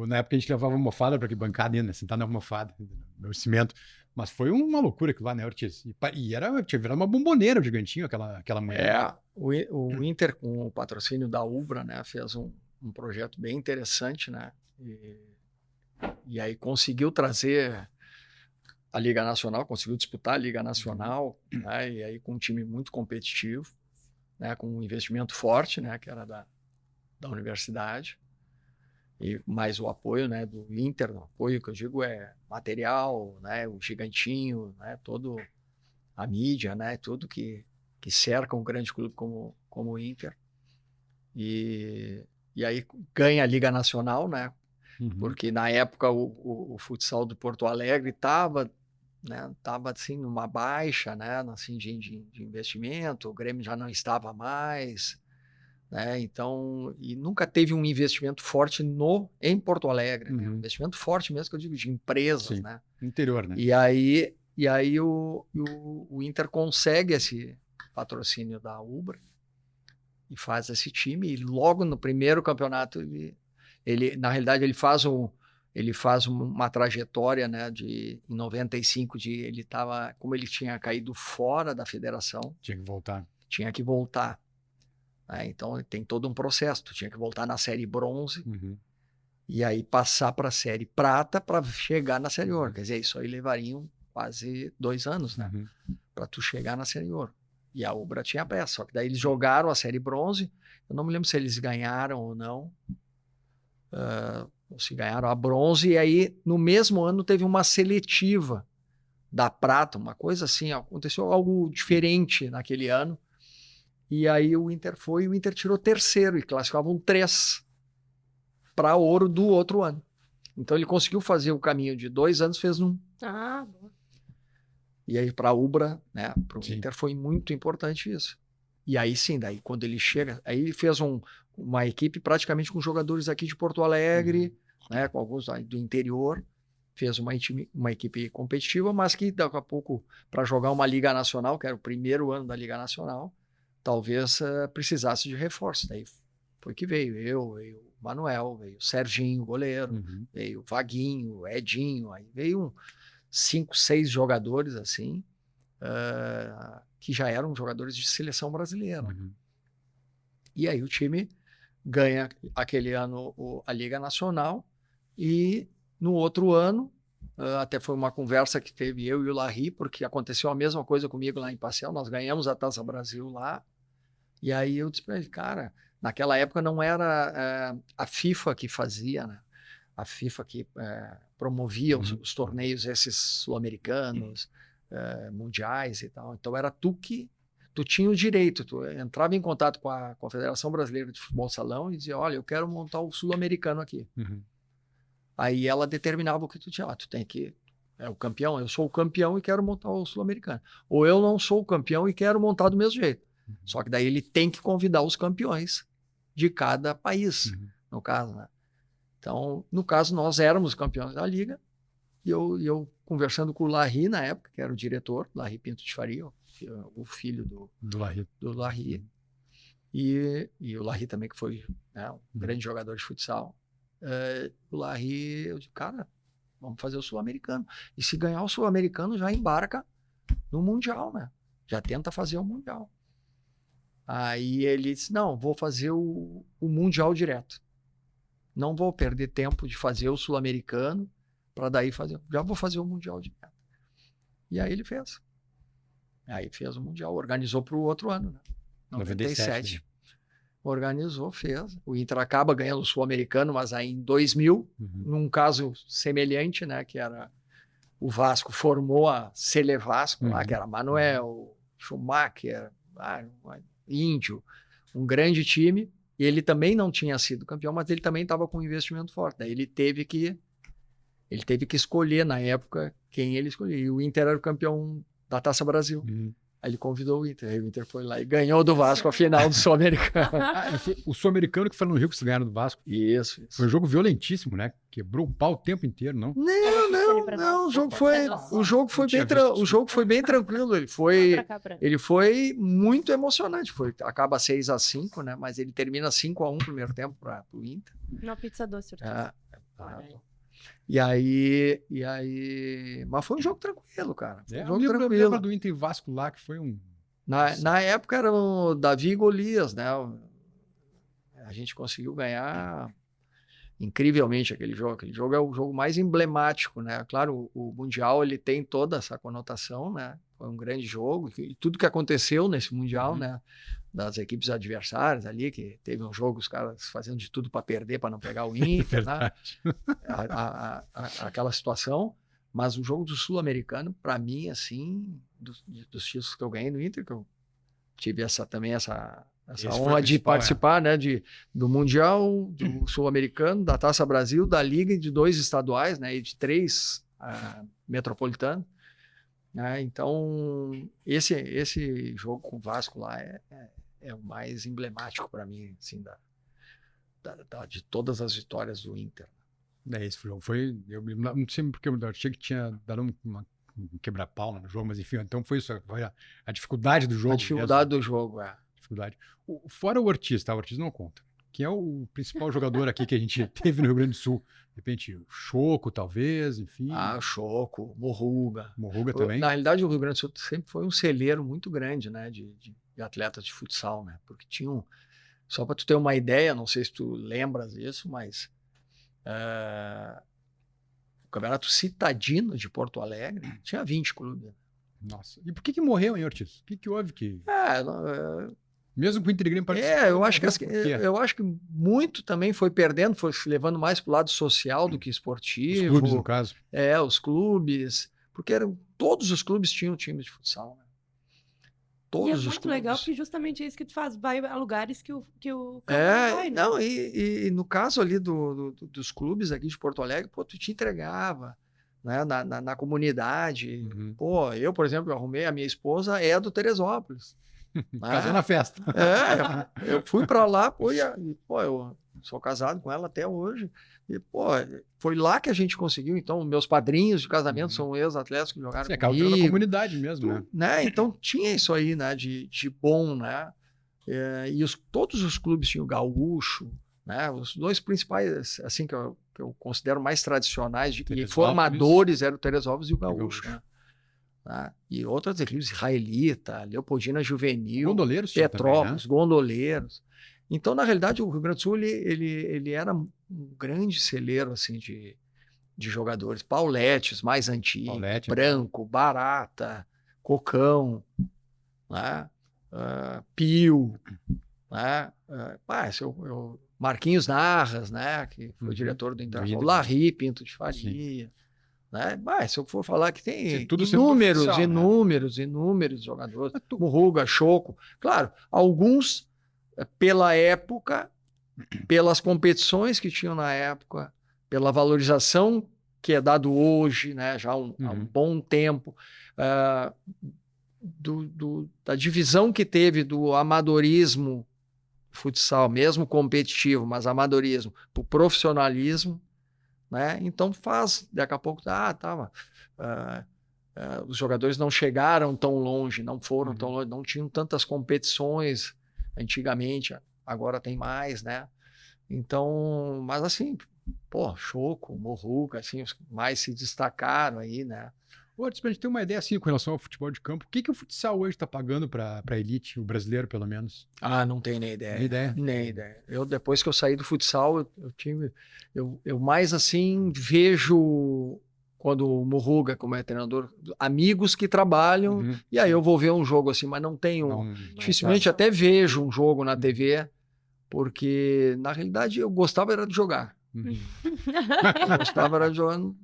Na época a gente levava almofada para que bancada, né? Sentar na almofada, no cimento. Mas foi uma loucura aquilo lá, né, Ortiz? Tinha virado uma bomboneira o gigantinho aquela manhã. O Inter, com o patrocínio da Ubra, né, fez um projeto bem interessante, né? E aí conseguiu trazer a Liga Nacional, conseguiu disputar a Liga Nacional, né, e aí com um time muito competitivo, né, com um investimento forte, né, que era da universidade. E mais o apoio, né, do Inter, o apoio que eu digo é material, né, o gigantinho, né, todo a mídia, né, tudo que cerca um grande clube como o Inter. E aí ganha a Liga Nacional, né, porque na época o futsal do Porto Alegre estava assim numa baixa, né, assim de investimento, o Grêmio já não estava mais, né? Então, e nunca teve um investimento forte em Porto Alegre, né? Um investimento forte mesmo, que eu digo, de empresas, sim, né? Interior, né? E aí o Inter consegue esse patrocínio da Ubra e faz esse time, e logo no primeiro campeonato ele na realidade ele faz uma trajetória, né, em 95 como ele tinha caído fora da federação, tinha que voltar. Então tem todo um processo, tu tinha que voltar na série bronze e aí passar para a série prata para chegar na série ouro. Quer dizer, isso aí levariam quase 2 anos, né, para tu chegar na série ouro. E a Ubra tinha pressa, só que daí eles jogaram a série bronze, eu não me lembro se eles ganharam ou não, ou se ganharam a bronze, e aí no mesmo ano teve uma seletiva da prata, uma coisa assim, aconteceu algo diferente naquele ano. E aí o Inter tirou terceiro e classificavam 3 para ouro do outro ano. Então ele conseguiu fazer o caminho de 2 anos, fez num. Boa. E aí para a Ubra, né, para o Inter foi muito importante isso. E aí sim, daí quando ele chega, aí ele fez uma equipe praticamente com jogadores aqui de Porto Alegre, né, com alguns do interior, fez uma equipe competitiva, mas que daqui a pouco, para jogar uma Liga Nacional, que era o primeiro ano da Liga Nacional, talvez precisasse de reforço. Daí foi que veio o Manuel, veio o Serginho, goleiro, veio o Vaguinho, o Edinho, aí veio 5, 6 jogadores assim, que já eram jogadores de seleção brasileira. E aí o time ganha aquele ano a Liga Nacional e no outro ano, até foi uma conversa que teve eu e o Larry, porque aconteceu a mesma coisa comigo lá em Passeio, nós ganhamos a Taça Brasil lá, e aí eu disse para ele, cara, naquela época não era a FIFA que fazia, né? A FIFA que promovia os torneios esses sul-americanos, mundiais e tal, então era tu tinha o direito, tu entrava em contato com a Confederação Brasileira de Futebol Salão e dizia, olha, eu quero montar o sul-americano aqui. Aí ela determinava o que tu tinha. Tu tem que... o campeão, eu sou o campeão e quero montar o sul-americano. Ou eu não sou o campeão e quero montar do mesmo jeito. Só que daí ele tem que convidar os campeões de cada país, no caso, né? Então, no caso, nós éramos campeões da Liga e eu conversando com o Larry na época, que era o diretor, Larry Pinto de Faria, o filho do Larry. E o Larry também, que foi, né, um grande jogador de futsal. O Larry, eu disse, cara, vamos fazer o Sul-Americano. E se ganhar o Sul-Americano, já embarca no Mundial, né? Já tenta fazer o Mundial. Aí ele disse, não, vou fazer o Mundial direto. Não vou perder tempo de fazer o Sul-Americano para daí fazer. Já vou fazer o Mundial direto. E aí ele fez. Aí fez o Mundial, organizou para o outro ano, né? 97. Né? Organizou, fez. O Inter acaba ganhando o Sul-Americano, mas aí em 2000, num caso semelhante, né, que era o Vasco formou a Sele Vasco, lá, que era Manuel, Schumacher, Índio, um grande time. E ele também não tinha sido campeão, mas ele também estava com um investimento forte. Daí ele teve que escolher na época quem ele escolhia. E o Inter era o campeão da Taça Brasil. Aí ele convidou o Inter. Aí o Inter foi lá e ganhou do Vasco a final do Sul-Americano. O Sul-Americano que foi no Rio que vocês ganharam do Vasco. Isso. Foi um jogo violentíssimo, né? Quebrou o pau o tempo inteiro, não? Não. O jogo foi bem tranquilo. Ele foi muito emocionante. Acaba 6-5, né? Mas ele termina 5-1 no primeiro tempo para o Inter. Uma pizza doce. E aí, mas foi um jogo tranquilo, cara. Foi um jogo tranquilo. Lembra do Inter e Vasco lá, que foi um... Na época era o Davi e Golias, né? A gente conseguiu ganhar incrivelmente aquele jogo. Aquele jogo é o jogo mais emblemático, né? Claro, o Mundial ele tem toda essa conotação, né? Foi um grande jogo. E tudo que aconteceu nesse Mundial, né? Das equipes adversárias ali, que teve um jogo, os caras fazendo de tudo para perder, para não pegar o Inter, né? Aquela situação. Mas o jogo do Sul-Americano, para mim, assim, dos títulos que eu ganhei no Inter, que eu tive essa honra de participar, né? Do Mundial, do Sul-Americano, da Taça Brasil, da Liga e de 2 estaduais, né? E de 3 metropolitanos. Então, esse jogo com o Vasco lá é o mais emblemático para mim, assim, de todas as vitórias do Inter. Esse jogo foi... Eu não sei porque eu achei que tinha dado um quebra-pau no jogo, mas enfim, então foi isso. Foi a dificuldade do jogo. A dificuldade do jogo, Dificuldade. Fora o Ortiz, tá? O Ortiz não conta. Quem é o principal jogador aqui que a gente teve no Rio Grande do Sul? De repente, o Choco, talvez, enfim. Choco, Morruga. Morruga também. Na realidade, o Rio Grande do Sul sempre foi um celeiro muito grande, né, de atletas de futsal, né? Porque tinham... Só para tu ter uma ideia, não sei se tu lembras disso, mas o Campeonato Citadino de Porto Alegre tinha 20 clubes. Nossa. E por que morreu, hein, Ortiz? O que houve que... Mesmo com o Inter e Grêmio participando. Eu acho que muito também foi perdendo, foi se levando mais para o lado social do que esportivo. Os clubes, no caso. Os clubes. Porque todos os clubes tinham time de futsal, né? Todos os clubes. Muito legal, porque justamente é isso que tu faz, vai a lugares que o vai, né? Não, e no caso ali dos clubes aqui de Porto Alegre, pô, tu te entregava, né, na comunidade. Pô, eu, por exemplo, arrumei, a minha esposa é do Teresópolis. Casou na festa. Eu fui para lá, eu sou casado com ela até hoje. E, foi lá que a gente conseguiu. Então, meus padrinhos de casamento são ex-atletas que jogaram comigo. Na comunidade mesmo, né? Então, tinha isso aí, né? De bom, né? E todos os clubes tinham gaúcho, né? Os 2 principais, assim, que eu considero mais tradicionais e formadores eram o Teresópolis e o gaúcho, né? E outras equipes, Israelita, Leopoldina Juvenil, Gondoleiros, Petrópolis, também, né? Gondoleiros. Então, na realidade, o Rio Grande do Sul ele era um grande celeiro assim, de jogadores. Pauletes, mais antigos, Branco, Barata, Cocão, né? Pio, né? Marquinhos Narras, né? Que foi diretor do Internacional, Larry Pinto de Faria. Né? Se eu for falar que tem inúmeros jogadores, Morruga, Choco, claro, alguns pela época, pelas competições que tinham na época, pela valorização que é dado hoje, né, já há um bom tempo, da divisão que teve do amadorismo futsal, mesmo competitivo, mas amadorismo, para o profissionalismo, né? Então daqui a pouco, os jogadores não chegaram tão longe, não foram tão longe, não tinham tantas competições antigamente, agora tem mais, né? Então, mas assim, Choco, Morruca, assim, os mais se destacaram aí, né? Ortiz, pra gente ter uma ideia assim com relação ao futebol de campo, o que o futsal hoje está pagando para a elite, o brasileiro pelo menos? Não tenho nem ideia. Nem ideia. Depois que eu saí do futsal, eu mais assim vejo, quando o Morruga, como é treinador, amigos que trabalham, e aí eu vou ver um jogo assim, mas não tenho. Dificilmente até vejo um jogo na TV, porque na realidade eu gostava era de jogar. Eu gostava era jogando.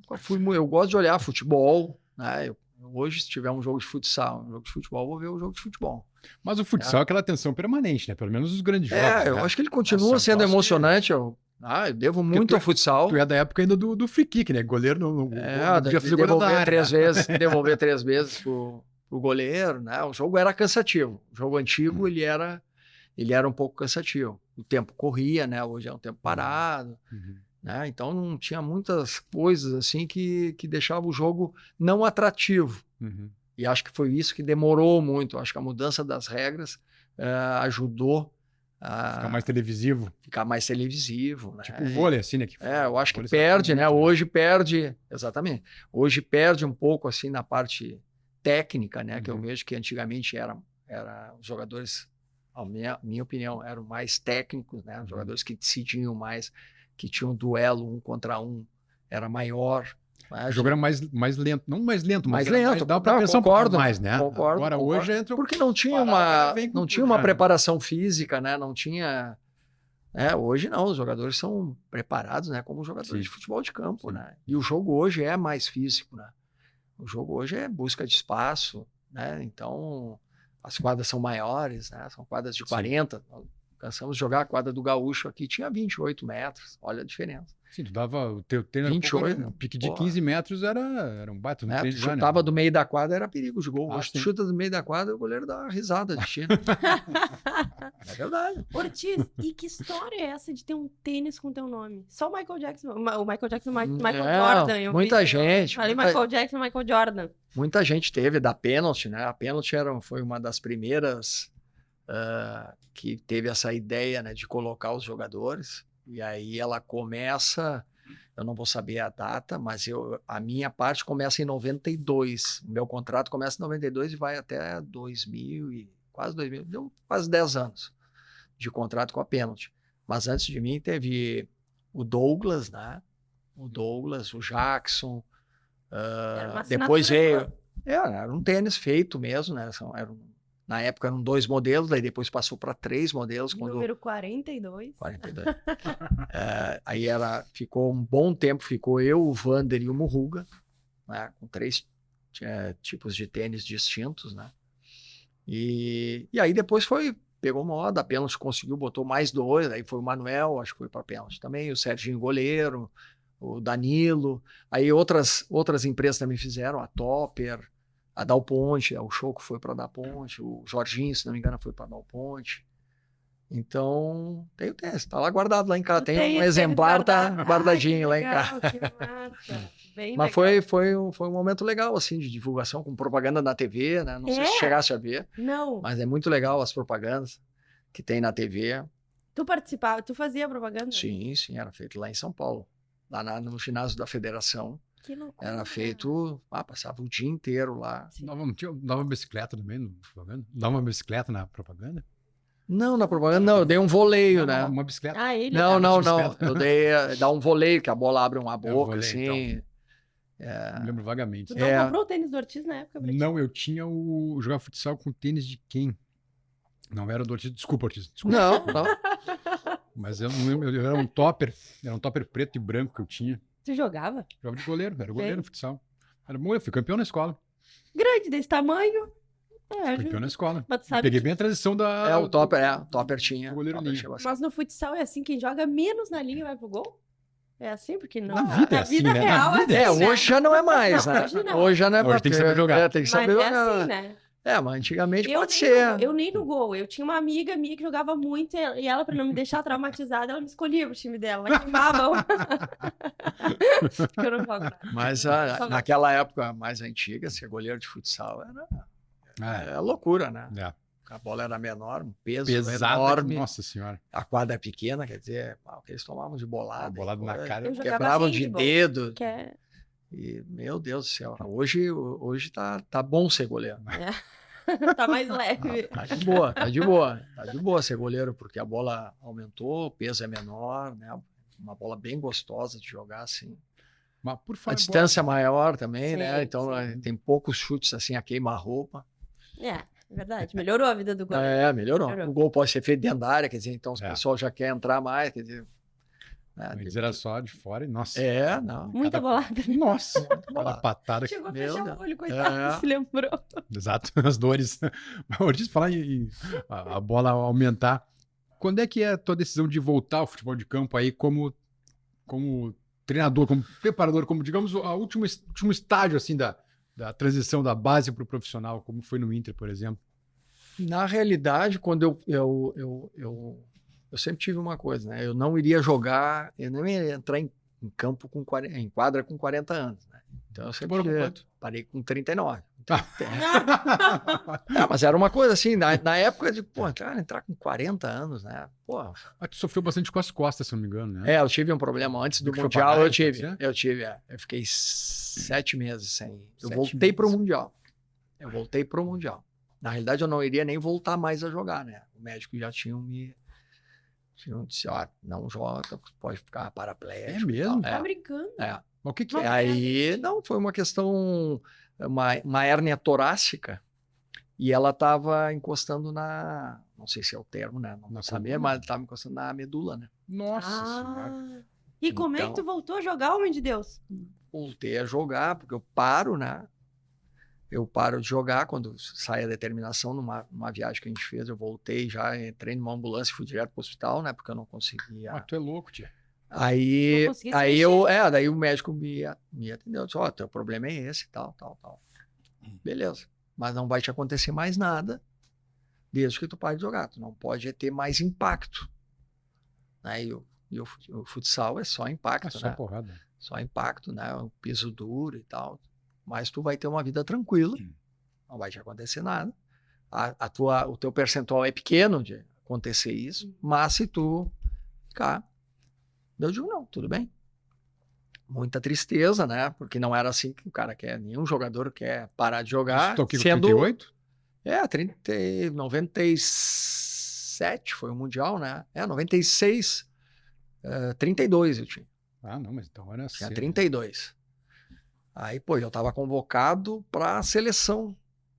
Eu gosto de olhar futebol, né? Hoje, se tiver um jogo de futsal, eu vou ver o jogo de futebol. Mas o futsal é aquela tensão permanente, né? Pelo menos os grandes jogos. Eu né? acho que ele continua sendo emocionante. Eu devo muito ao futsal. Tu é da época ainda do free kick, né? Goleiro não podia fazer gol da área. Devolver 3 vezes pro goleiro, né? O jogo era cansativo. O jogo antigo, ele era um pouco cansativo. O tempo corria, né? Hoje é um tempo parado. Né? Então não tinha muitas coisas assim que deixavam o jogo não atrativo. E acho que foi isso que demorou muito. Acho que a mudança das regras ajudou a ficar mais televisivo. Né? Tipo o vôlei, assim, né? Eu acho que perde, né? Hoje perde, exatamente. Hoje perde um pouco assim na parte técnica, né? Que eu vejo que antigamente os jogadores, a minha opinião, eram mais técnicos, né? Os jogadores que decidiam mais, que tinham um duelo 1 contra 1, era maior. O jogo era mais lento, não mais lento, mas dá para pensar concordo, um pouco mais, né? Concordo, Agora hoje entra porque não tinha uma preparação física, né? Não tinha. Hoje não, os jogadores são preparados, né? Como jogadores de futebol de campo, né? E o jogo hoje é mais físico, né? O jogo hoje é busca de espaço, né? Então as quadras são maiores, né? São quadras de 40. Cansamos de jogar a quadra do Gaúcho aqui, tinha 28 metros. Olha a diferença. Sim, tu dava o teu treino, 28, um pique de 15 metros era um baita no treino. Tu chutava do meio da quadra, era perigo de gol. Hoje tu chuta do meio da quadra, o goleiro dá uma risada de tiro. É verdade. Ortiz, e que história é essa de ter um tênis com teu nome? Só o Michael Jackson, Michael Jordan. Muita gente. Falei Michael Jackson, Michael Jordan. Muita gente teve da pênalti, né? A pênalti foi uma das primeiras que teve essa ideia, né, de colocar os jogadores. E aí ela começa, eu não vou saber a data, mas a minha parte começa em 92. O meu contrato começa em 92 e vai até 2000, quase 2000, deu quase 10 anos de contrato com a pênalti. Mas antes de mim teve o Douglas, né? O Jackson. Depois veio. Era um tênis feito mesmo, né? Na época eram 2 modelos, daí depois passou para 3 modelos. Número 42. 42. Aí ficou um bom tempo, ficou eu, o Vander e o Murruga, né, com 3 tipos de tênis distintos, né? E aí depois pegou moda, a pênalti conseguiu, botou mais 2, aí foi o Manuel, acho que foi para pênalti também, o Serginho goleiro, o Danilo, aí outras empresas também fizeram, a Topper, a Dal Ponte, o Choco foi para a Dal Ponte, o Jorginho, se não me engano, foi para a Dal Ponte. Então, tem o tênis, tá lá guardado lá em casa, tem um exemplar, tá guardadinho lá em casa. Que massa. Bem Mas foi um momento legal, assim, de divulgação, com propaganda na TV, né? Não sei se chegasse a ver. Não. Mas é muito legal as propagandas que tem na TV. Tu participava, tu fazia propaganda? Sim, era feito lá em São Paulo, lá no ginásio da Federação. Que loucura. Era feito, passava o dia inteiro lá. Dava uma bicicleta também na propaganda? Dava uma bicicleta na propaganda? Não, na propaganda não, eu dei um voleio, né? Uma bicicleta? Ele não. Eu dei dar um voleio, que a bola abre uma boca, voleio, assim. Então. Me lembro vagamente. Tu não comprou o tênis do Ortiz na época? Não, eu tinha jogava futsal com tênis de quem? Não era do Ortiz, desculpa, Ortiz. Desculpa. Não. Mas eu não lembro, era um topper preto e branco que eu tinha. Você jogava? Jogava de goleiro, era goleiro no futsal. Era bom, eu fui campeão na escola. Grande desse tamanho. Campeão na escola. Mas sabe Peguei bem a transição da... o Topper tinha. O goleiro linha. Mas no futsal é assim, quem joga menos na linha vai pro gol? É assim, porque não... Na vida é assim, né? Real, na vida é assim, hoje já não é mais, né? Hoje já não é Hoje tem que saber jogar. Tem que saber jogar. É assim, né? Mas antigamente pode ser. Eu nem no gol. Eu tinha uma amiga minha que jogava muito e ela, pra não me deixar traumatizada, ela me escolhia pro time dela. Ela queimava. Eu não jogo nada. Mas naquela época mais antiga, ser goleiro de futsal era loucura, né? A bola era menor, um peso enorme. Nossa senhora. A quadra é pequena, quer dizer, eles tomavam de bolada. Bolada na cara. Quebravam de dedo. Que E, meu Deus do céu, hoje tá bom ser goleiro. Tá mais leve. Tá de boa ser goleiro, porque a bola aumentou, o peso é menor, né? Uma bola bem gostosa de jogar, assim. Mas por favor, a distância é maior também, sim, né? Então tem poucos chutes assim a queima-roupa. É verdade. Melhorou a vida do goleiro. Melhorou. O gol pode ser feito dentro da área, quer dizer, então o pessoal já quer entrar mais, quer dizer, Né? Mas era só de fora e, nossa. Não. Muita bolada. Nossa, cada bolada. patada. Chegou a Meu fechar Deus. o olho, coitado, se lembrou. Exato, as dores. Mas eu disse falar em a bola aumentar. Quando é que é a tua decisão de voltar ao futebol de campo aí como treinador, como preparador, como, digamos, o último estágio, assim, da transição da base para o profissional, como foi no Inter, por exemplo? Na realidade, quando eu sempre tive uma coisa, né? Eu não iria jogar, eu não ia entrar em campo em quadra com 40 anos, né? Então eu sempre parei com 39. Mas era uma coisa assim, na época de, cara, entrar com 40 anos, né? Tu sofreu bastante com as costas, se não me engano, né? Eu tive um problema antes do Mundial, eu fiquei 7 meses sem. Eu voltei pro Mundial. Na realidade, eu não iria nem voltar mais a jogar, né? O médico já tinha disse, não joga, pode ficar paraplégico. É mesmo? Tá brincando? Mas o que é? Aí, não, foi uma questão, uma hérnia torácica, e ela estava encostando não sei se é o termo, né? Não sabia, mas estava encostando na medula, né? Nossa Senhora. E como é que tu voltou a jogar, homem de Deus? Voltei a jogar, porque eu paro, né? Eu paro de jogar quando sai a determinação numa viagem que a gente fez. Eu voltei, já entrei numa ambulância e fui direto pro hospital, né? Porque eu não conseguia. Tu é louco, tia. Daí o médico me atendeu. Disse, teu problema é esse, tal. Beleza. Mas não vai te acontecer mais nada desde que tu pare de jogar. Tu não pode ter mais impacto. Né? E o futsal é só impacto, só né? porrada. Só impacto, né? Um piso duro e tal. Mas tu vai ter uma vida tranquila, não vai te acontecer nada. O teu percentual é pequeno de acontecer isso, mas se tu ficar, eu digo, não, tudo bem. Muita tristeza, né? Porque não era assim que o cara quer, nenhum jogador quer parar de jogar. Estou aqui com 38? 97 foi o Mundial, né? 96, 32 eu tinha. Não, mas então era Tinha cedo, 32. Aí, eu estava convocado para a seleção,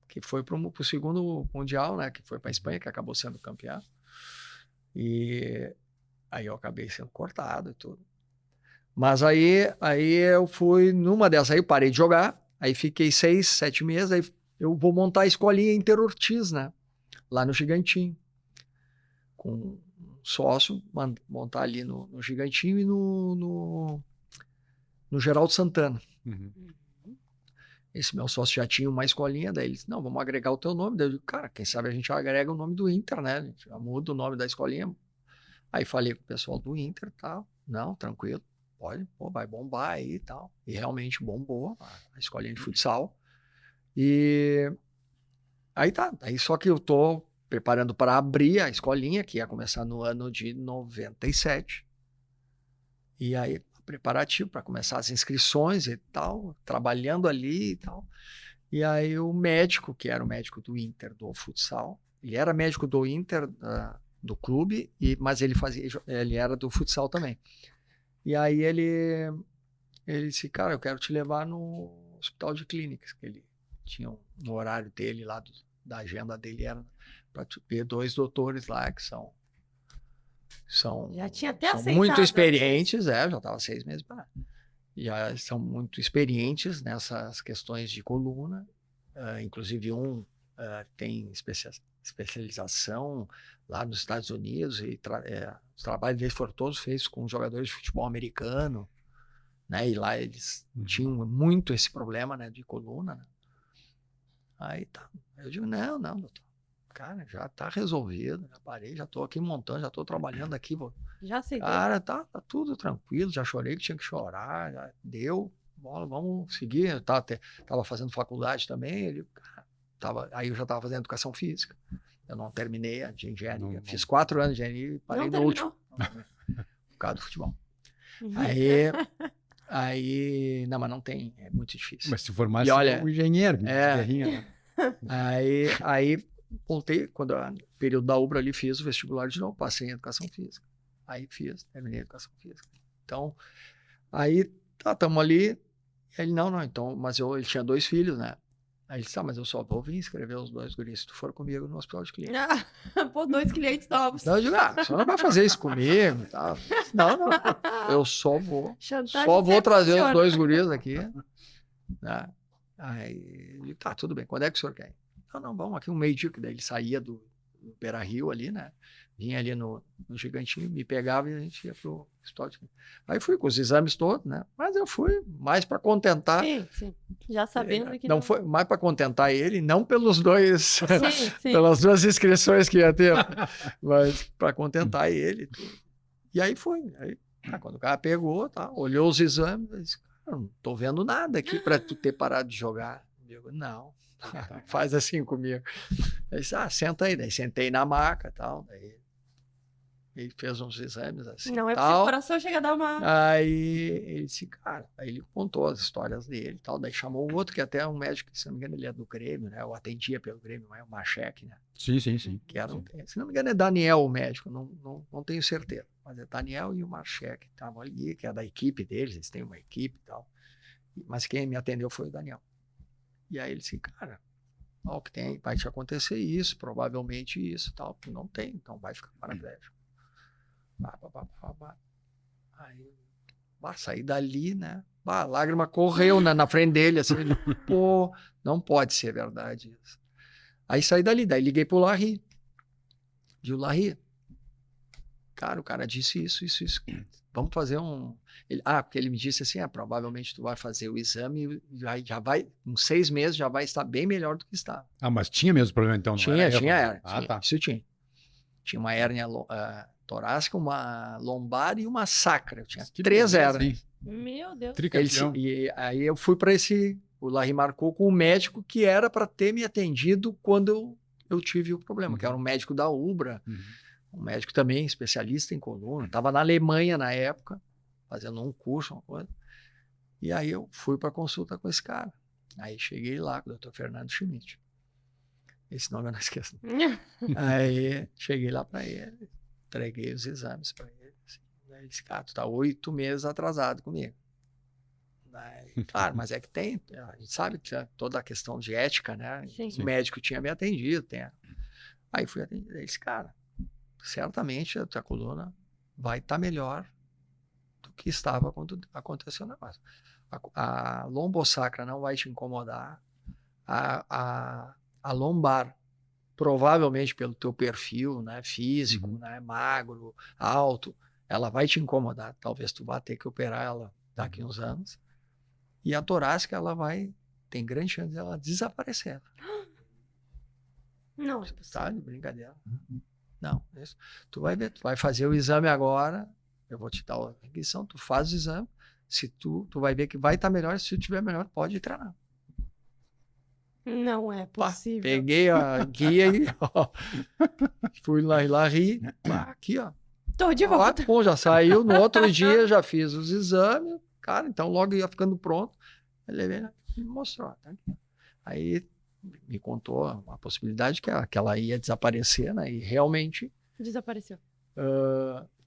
que foi para o segundo Mundial, né? Que foi para a Espanha, que acabou sendo campeão. E aí eu acabei sendo cortado e tudo. Mas aí eu fui numa dessas, aí eu parei de jogar, aí fiquei 6, 7 meses, aí eu vou montar a escolinha Inter Ortiz, né? Lá no Gigantinho. Com um sócio, montar ali no Gigantinho e no Geraldo Santana. Esse meu sócio já tinha uma escolinha, daí ele disse, não, vamos agregar o teu nome. Daí eu digo, cara, quem sabe a gente agrega o nome do Inter, né? A gente já muda o nome da escolinha. Aí falei com o pessoal do Inter e tal. Não, tranquilo, pode, vai bombar aí e tal. E realmente bombou a escolinha de futsal. E aí tá, aí só que eu tô preparando para abrir a escolinha, que ia começar no ano de 97. E aí preparativo para começar as inscrições e tal, trabalhando ali e tal. E aí o médico, que era o médico do Inter, do futsal, ele era médico do Inter, do clube, mas ele era do futsal também. E aí ele disse, cara, eu quero te levar no hospital de clínicas, que ele tinha no horário dele lá, da agenda dele, era para ver 2 doutores lá que são já tinha até são muito experientes, já estava 6 meses para já são muito experientes nessas questões de coluna, inclusive tem especialização lá nos Estados Unidos e os trabalhos deles foram todos feitos com jogadores de futebol americano, né? E lá eles tinham muito esse problema, né, de coluna, né? Aí tá, eu digo, não, doutor. Cara, já tá resolvido, já parei, já tô aqui montando, já tô trabalhando aqui. Já sei. Cara, tá tudo tranquilo, já chorei que tinha que chorar, já deu, bola, vamos seguir. Eu tava fazendo faculdade também, aí eu já tava fazendo educação física. Eu não terminei a de engenharia, fiz 4 anos de engenharia e parei no último. Por causa do futebol. Aí, não, mas não tem, é muito difícil. Mas se formasse um engenheiro, Aí voltei, quando no período da UBRA ali, fiz o vestibular de novo, passei em educação física. Aí terminei a educação física. Então, aí, estamos ali. E ele, não, então, mas ele tinha 2 filhos, né? Aí ele disse, mas eu só vou vir inscrever os 2 guris se tu for comigo no hospital de clientes. 2 clientes novos. Então eu digo, você não vai fazer isso comigo e tal. Não. eu só vou Chantagem trazer os funciona. 2 guris aqui. Né? Aí, tá, tudo bem. Quando é que o senhor quer ir? Não, vamos aqui um meio-dia, que daí ele saía do Beira-Rio ali, né? Vinha ali no Gigantinho, me pegava e a gente ia pro estoque. Aí fui com os exames todos, né? Mas eu fui mais para contentar. Sim. Já sabendo que Não foi mais para contentar ele, não pelos dois, Sim. pelas 2 inscrições que ia ter, mas para contentar ele. E aí foi. Aí, quando o cara pegou, tá, olhou os exames, eu disse, cara, não tô vendo nada aqui para tu ter parado de jogar. Eu digo, não, faz assim comigo. Ele disse, senta aí. Daí sentei na maca e tal. Daí ele fez uns exames assim. Não é possível, o coração chega a dar uma... Aí ele disse, cara, aí ele contou as histórias dele e tal. Daí chamou o outro, que até é um médico, se não me engano, ele é do Grêmio, né? Eu atendia pelo Grêmio, mas é o Machek, né? Sim. Que era, se não me engano, é Daniel o médico, não tenho certeza. Mas é Daniel e o Machek que estavam ali, que é da equipe deles, eles têm uma equipe e tal. Mas quem me atendeu foi o Daniel. E aí ele disse, cara, o que tem, vai te acontecer isso, provavelmente isso e tal. Não tem, então vai ficar paraplégico. Aí, saí dali, né? A lágrima correu na frente dele, assim, pô, não pode ser verdade isso. Aí saí dali, daí liguei pro Larry. Viu, Larry? Cara, o cara disse isso. Vamos fazer um... porque ele me disse assim, provavelmente tu vai fazer o exame e já vai, uns 6 meses já vai estar bem melhor do que está. Mas tinha mesmo problema então? Tinha hérnia. Tá. Isso tinha. Tinha uma hérnia torácica, uma lombar e uma sacra. Eu tinha 3 hérnias. Meu Deus. E aí eu fui para o Larry marcou com um médico que era para ter me atendido quando eu tive o problema, que era um médico da Ubra, um médico também especialista em coluna. Estava na Alemanha na época, fazendo um curso, uma coisa. E aí eu fui para consulta com esse cara. Aí cheguei lá com o Dr. Fernando Schmidt. Esse nome eu não esqueço. Aí cheguei lá para ele, entreguei os exames para ele. Assim, ele disse, cara, tu tá 8 meses atrasado comigo. Aí, claro, mas é que tem, a gente sabe que toda a questão de ética, né? Sim. O médico tinha me atendido. Aí fui atendido. Ele disse, cara, certamente a tua coluna vai estar melhor do que estava quando aconteceu o negócio. A lombosacra não vai te incomodar. A lombar, provavelmente pelo teu perfil, né, físico, né, magro, alto, ela vai te incomodar. Talvez tu vá ter que operar ela daqui uns anos. E a torácica, tem grande chance de ela desaparecer. Não, tá de brincadeira. Não, isso. Tu vai ver, tu vai fazer o exame agora, eu vou te dar a requisição, tu faz o exame, se tu vai ver que vai estar melhor, se tu tiver melhor, pode ir treinar. Não é possível. Peguei a guia e fui lá ri, aqui, ó. Tô de volta. Bom, já saiu, no outro dia já fiz os exames, cara, então logo ia ficando pronto, ele levei, me mostrou, tá aqui. Aí me contou a possibilidade que ela ia desaparecer, né, e realmente... Desapareceu.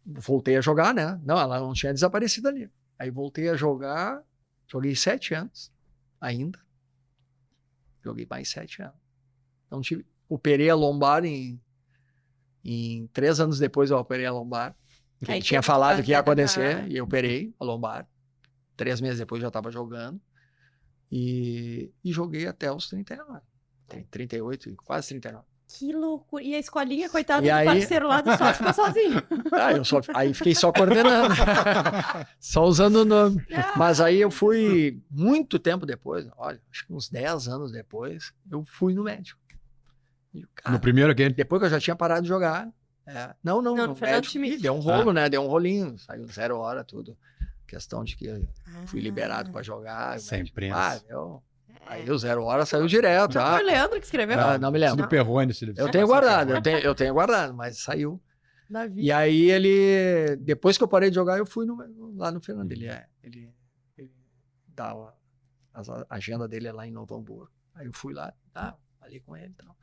Voltei a jogar, né, não, ela não tinha desaparecido ali. Aí voltei a jogar, joguei 7 anos ainda, joguei mais 7 anos. Não tive, operei a lombar em 3 anos depois eu operei a lombar. Ele tinha falado que ia acontecer e eu operei a lombar. 3 meses depois já estava jogando. E joguei até os 39. 38, quase 39. Que loucura. E a escolinha, coitado E do aí... parceiro lá do só ficou sozinho. Aí fiquei só coordenando. Só usando o nome. Mas aí eu fui, muito tempo depois, olha, acho que uns 10 anos depois, eu fui no médico. E, cara, no primeiro aquele? Depois que eu já tinha parado de jogar. Não, no médico. Deu um rolo, né? Deu um rolinho. Saiu 0 hora, tudo. Questão de que eu fui liberado para jogar. Sempre. Aí o 0 hora saiu direto. Foi o Leandro que escreveu? Não me lembro. Do Perrone, eu tenho guardado, eu tenho guardado, mas saiu. Davi. E aí ele, depois que eu parei de jogar, eu fui lá no Fernando. Ele dá a agenda dele é lá em Novo Hamburgo. Aí eu fui lá, falei com ele e tal.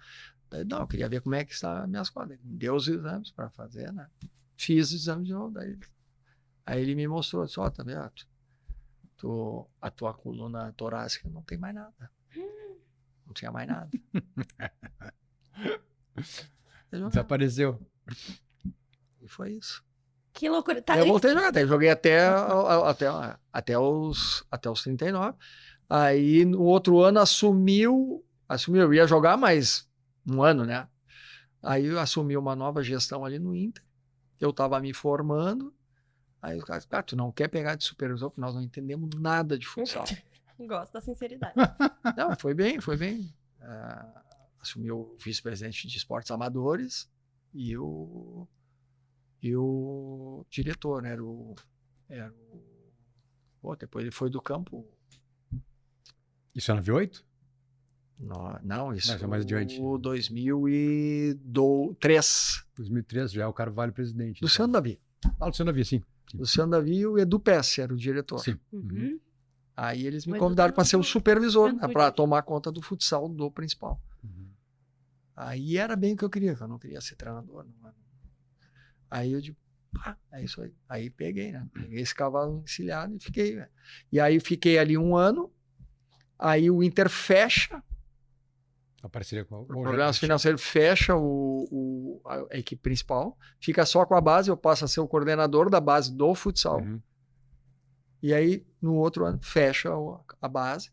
Não, eu queria ver como é que está as minhas cordas. Ele me deu os exames para fazer, né? Fiz os exames de novo. Aí ele me mostrou, só, tá vendo? A tua coluna torácica não tem mais nada. Não tinha mais nada. Desapareceu. E foi isso. Que loucura. Tá, Aí eu voltei a jogar, daí joguei até os 39. Aí no outro ano assumiu, eu ia jogar mais um ano, né? Aí eu assumi uma nova gestão ali no Inter, eu estava me formando, aí os caras, tu não quer pegar de supervisor, porque nós não entendemos nada de futsal. Gosto da sinceridade. Não, foi bem. Assumi o vice-presidente de esportes amadores e o diretor, né? Depois ele foi do campo. Isso é 98? Não, isso Mas é mais adiante. 2003. 2003 já é o Carvalho presidente. Luciano Davi. Luciano Davi, sim. Luciano Davi e o Edu Pesce era o diretor. Sim. Uhum. Aí eles me O Edu convidaram para ser o supervisor, né, Juventude. para tomar conta do futsal do principal. Uhum. Aí era bem o que eu queria, que eu não queria ser treinador. Aí eu digo, é isso aí. Aí peguei, né? Peguei esse cavalo encilhado e fiquei. Né? E aí fiquei ali um ano, aí o Inter fecha, A parceria com o Programas Financeiros fecha a equipe principal, fica só com a base, eu passo a ser o coordenador da base do futsal. Uhum. E aí, no outro ano, fecha a base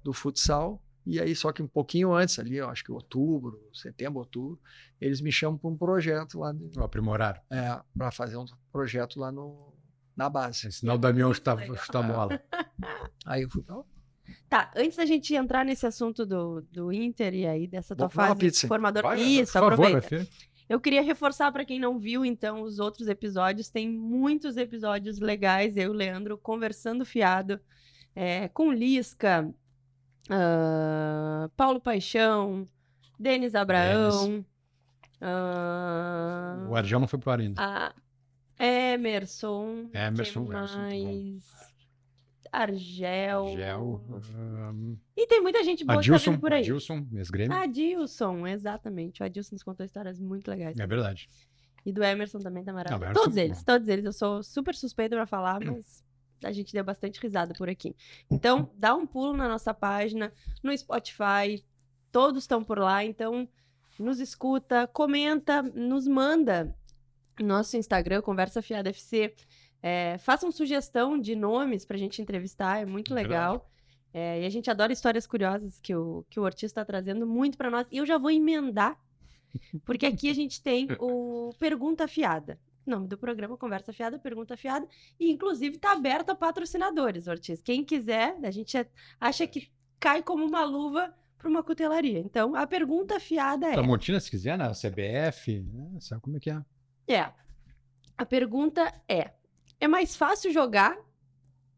do futsal. E aí, só que um pouquinho antes, ali, eu acho que setembro, outubro, eles me chamam para um projeto lá. O aprimorar. Para fazer um projeto lá na base. Ensinar o Damião a chutar a bola. Aí eu fui pra lá. Tá, antes da gente entrar nesse assunto do Inter e aí dessa tua Vou comer uma fase pizza. formadora. Vai, Isso, por favor, aproveita. meu filho. Eu queria reforçar para quem não viu, então, os outros episódios. Tem muitos episódios legais. Eu e o Leandro conversando fiado com Lisca, Paulo Paixão, Denis Abraão. O Argel não foi pro ar ainda. Emerson. Emerson, quem Emerson, muito mais? Argel. E tem muita gente boa que tá Adilson, vindo por aí. Adilson, ex-grêmio. Adilson, exatamente. O Adilson nos contou histórias muito legais. É verdade. E do Emerson também tá Não, maravilhoso. o Emerson Todos é eles, bom. todos eles. Eu sou super suspeita pra falar, mas a gente deu bastante risada por aqui. Então, dá um pulo na nossa página, no Spotify. Todos estão por lá, então nos escuta, comenta, nos manda no nosso Instagram, Conversa Fiada FC. Façam sugestão de nomes pra gente entrevistar, é muito legal. E a gente adora histórias curiosas que o Ortiz está trazendo muito para nós. E eu já vou emendar, porque aqui a gente tem o Pergunta Fiada. O nome do programa, Conversa Fiada, Pergunta Fiada. E, inclusive, está aberto a patrocinadores, Ortiz. Quem quiser, a gente acha que cai como uma luva para uma cutelaria. Então, a Pergunta Fiada é... Tramontina, se quiser, na CBF, né? Sabe como é que é? A pergunta é mais fácil jogar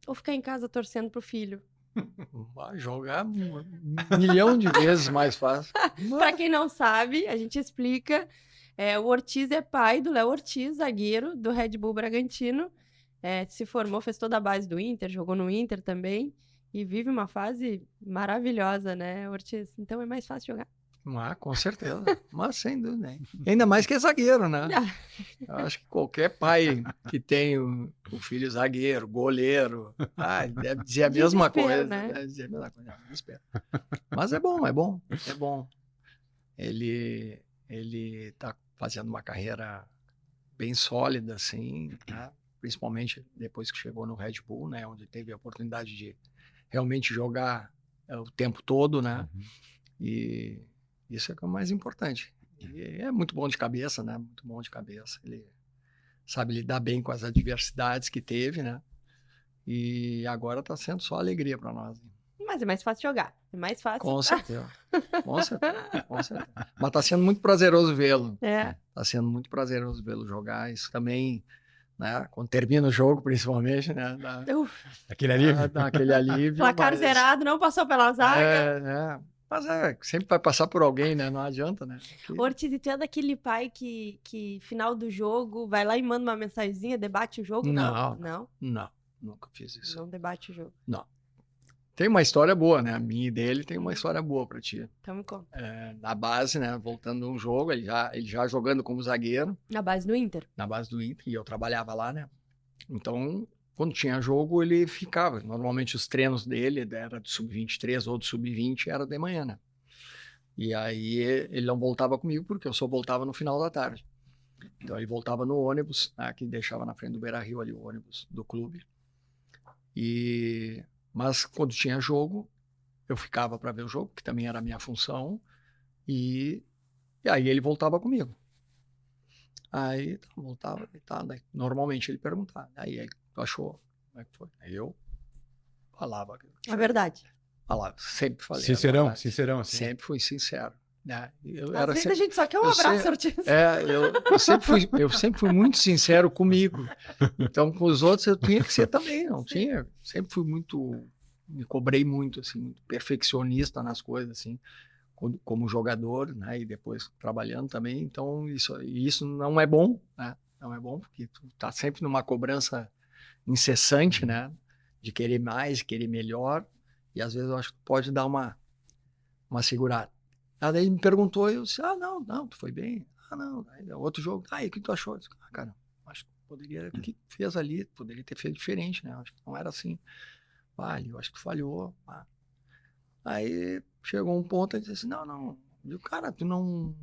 ou ficar em casa torcendo pro filho? Vai jogar 1 milhão de vezes mais fácil. Pra quem não sabe, a gente explica. O Ortiz é pai do Léo Ortiz, zagueiro do Red Bull Bragantino. Se formou, fez toda a base do Inter, jogou no Inter também. E vive uma fase maravilhosa, né, Ortiz? Então é mais fácil jogar. Com certeza. Mas sem dúvida. Né? Ainda mais que é zagueiro, né? Eu acho que qualquer pai que tem o filho zagueiro, goleiro, deve dizer a mesma coisa. Né? Deve dizer a mesma coisa. Desespero. Mas é bom. Ele tá fazendo uma carreira bem sólida, assim, né? Principalmente depois que chegou no Red Bull, né? Onde teve a oportunidade de realmente jogar o tempo todo, né? Uhum. E isso é o mais importante. E é muito bom de cabeça, né? Muito bom de cabeça. Ele sabe lidar bem com as adversidades que teve, né? E agora está sendo só alegria para nós. Mas é mais fácil jogar. É mais fácil. Com certeza. Com certeza. Mas está sendo muito prazeroso vê-lo. Está sendo muito prazeroso vê-lo jogar. Isso também, né? Quando termina o jogo, principalmente, né? Aquele alívio. Dá aquele alívio. Placar zerado, não passou pela zaga. Mas sempre vai passar por alguém, né? Não adianta, né? Ortiz, e tu é daquele pai que final do jogo vai lá e manda uma mensagenzinha, debate o jogo? Não, nunca fiz isso. Não debate o jogo. Não. Tem uma história boa, né? A minha e dele tem uma história boa pra ti. Então me conta. Na base, né? Voltando um jogo, ele já jogando como zagueiro. Na base do Inter? Na base do Inter, e eu trabalhava lá, né? Então, quando tinha jogo, ele ficava. Normalmente os treinos dele era do sub-23 ou do sub-20, era de manhã, né? E aí ele não voltava comigo, porque eu só voltava no final da tarde. Então ele voltava no ônibus, né, que deixava na frente do Beira-Rio ali o ônibus do clube. Mas quando tinha jogo, eu ficava para ver o jogo, que também era a minha função, e aí ele voltava comigo. Aí voltava e tal. Normalmente ele perguntava, aí tu achou? Como é que foi? Aí eu falava. A verdade. Falava, sempre falei. Sincerão, sincerão, assim. Sempre fui sincero. Né? Às vezes a gente só quer um abraço, Ortiz. Eu sempre fui muito sincero comigo. Então, com os outros eu tinha que ser também. Não tinha. Sempre fui me cobrei muito, assim, muito perfeccionista nas coisas, assim, como jogador, né? E depois trabalhando também. Então, isso não é bom, né? Não é bom, porque tu tá sempre numa cobrança incessante, né? De querer mais, querer melhor. E às vezes eu acho que pode dar uma segurada. Aí ele me perguntou, eu disse, não, tu foi bem. Não, aí, outro jogo, o que tu achou? Eu disse, cara, acho que poderia, o que fez ali, poderia ter feito diferente, né? Acho que não era assim. Eu acho que tu falhou. Aí chegou um ponto e disse assim, não, eu, cara, tu não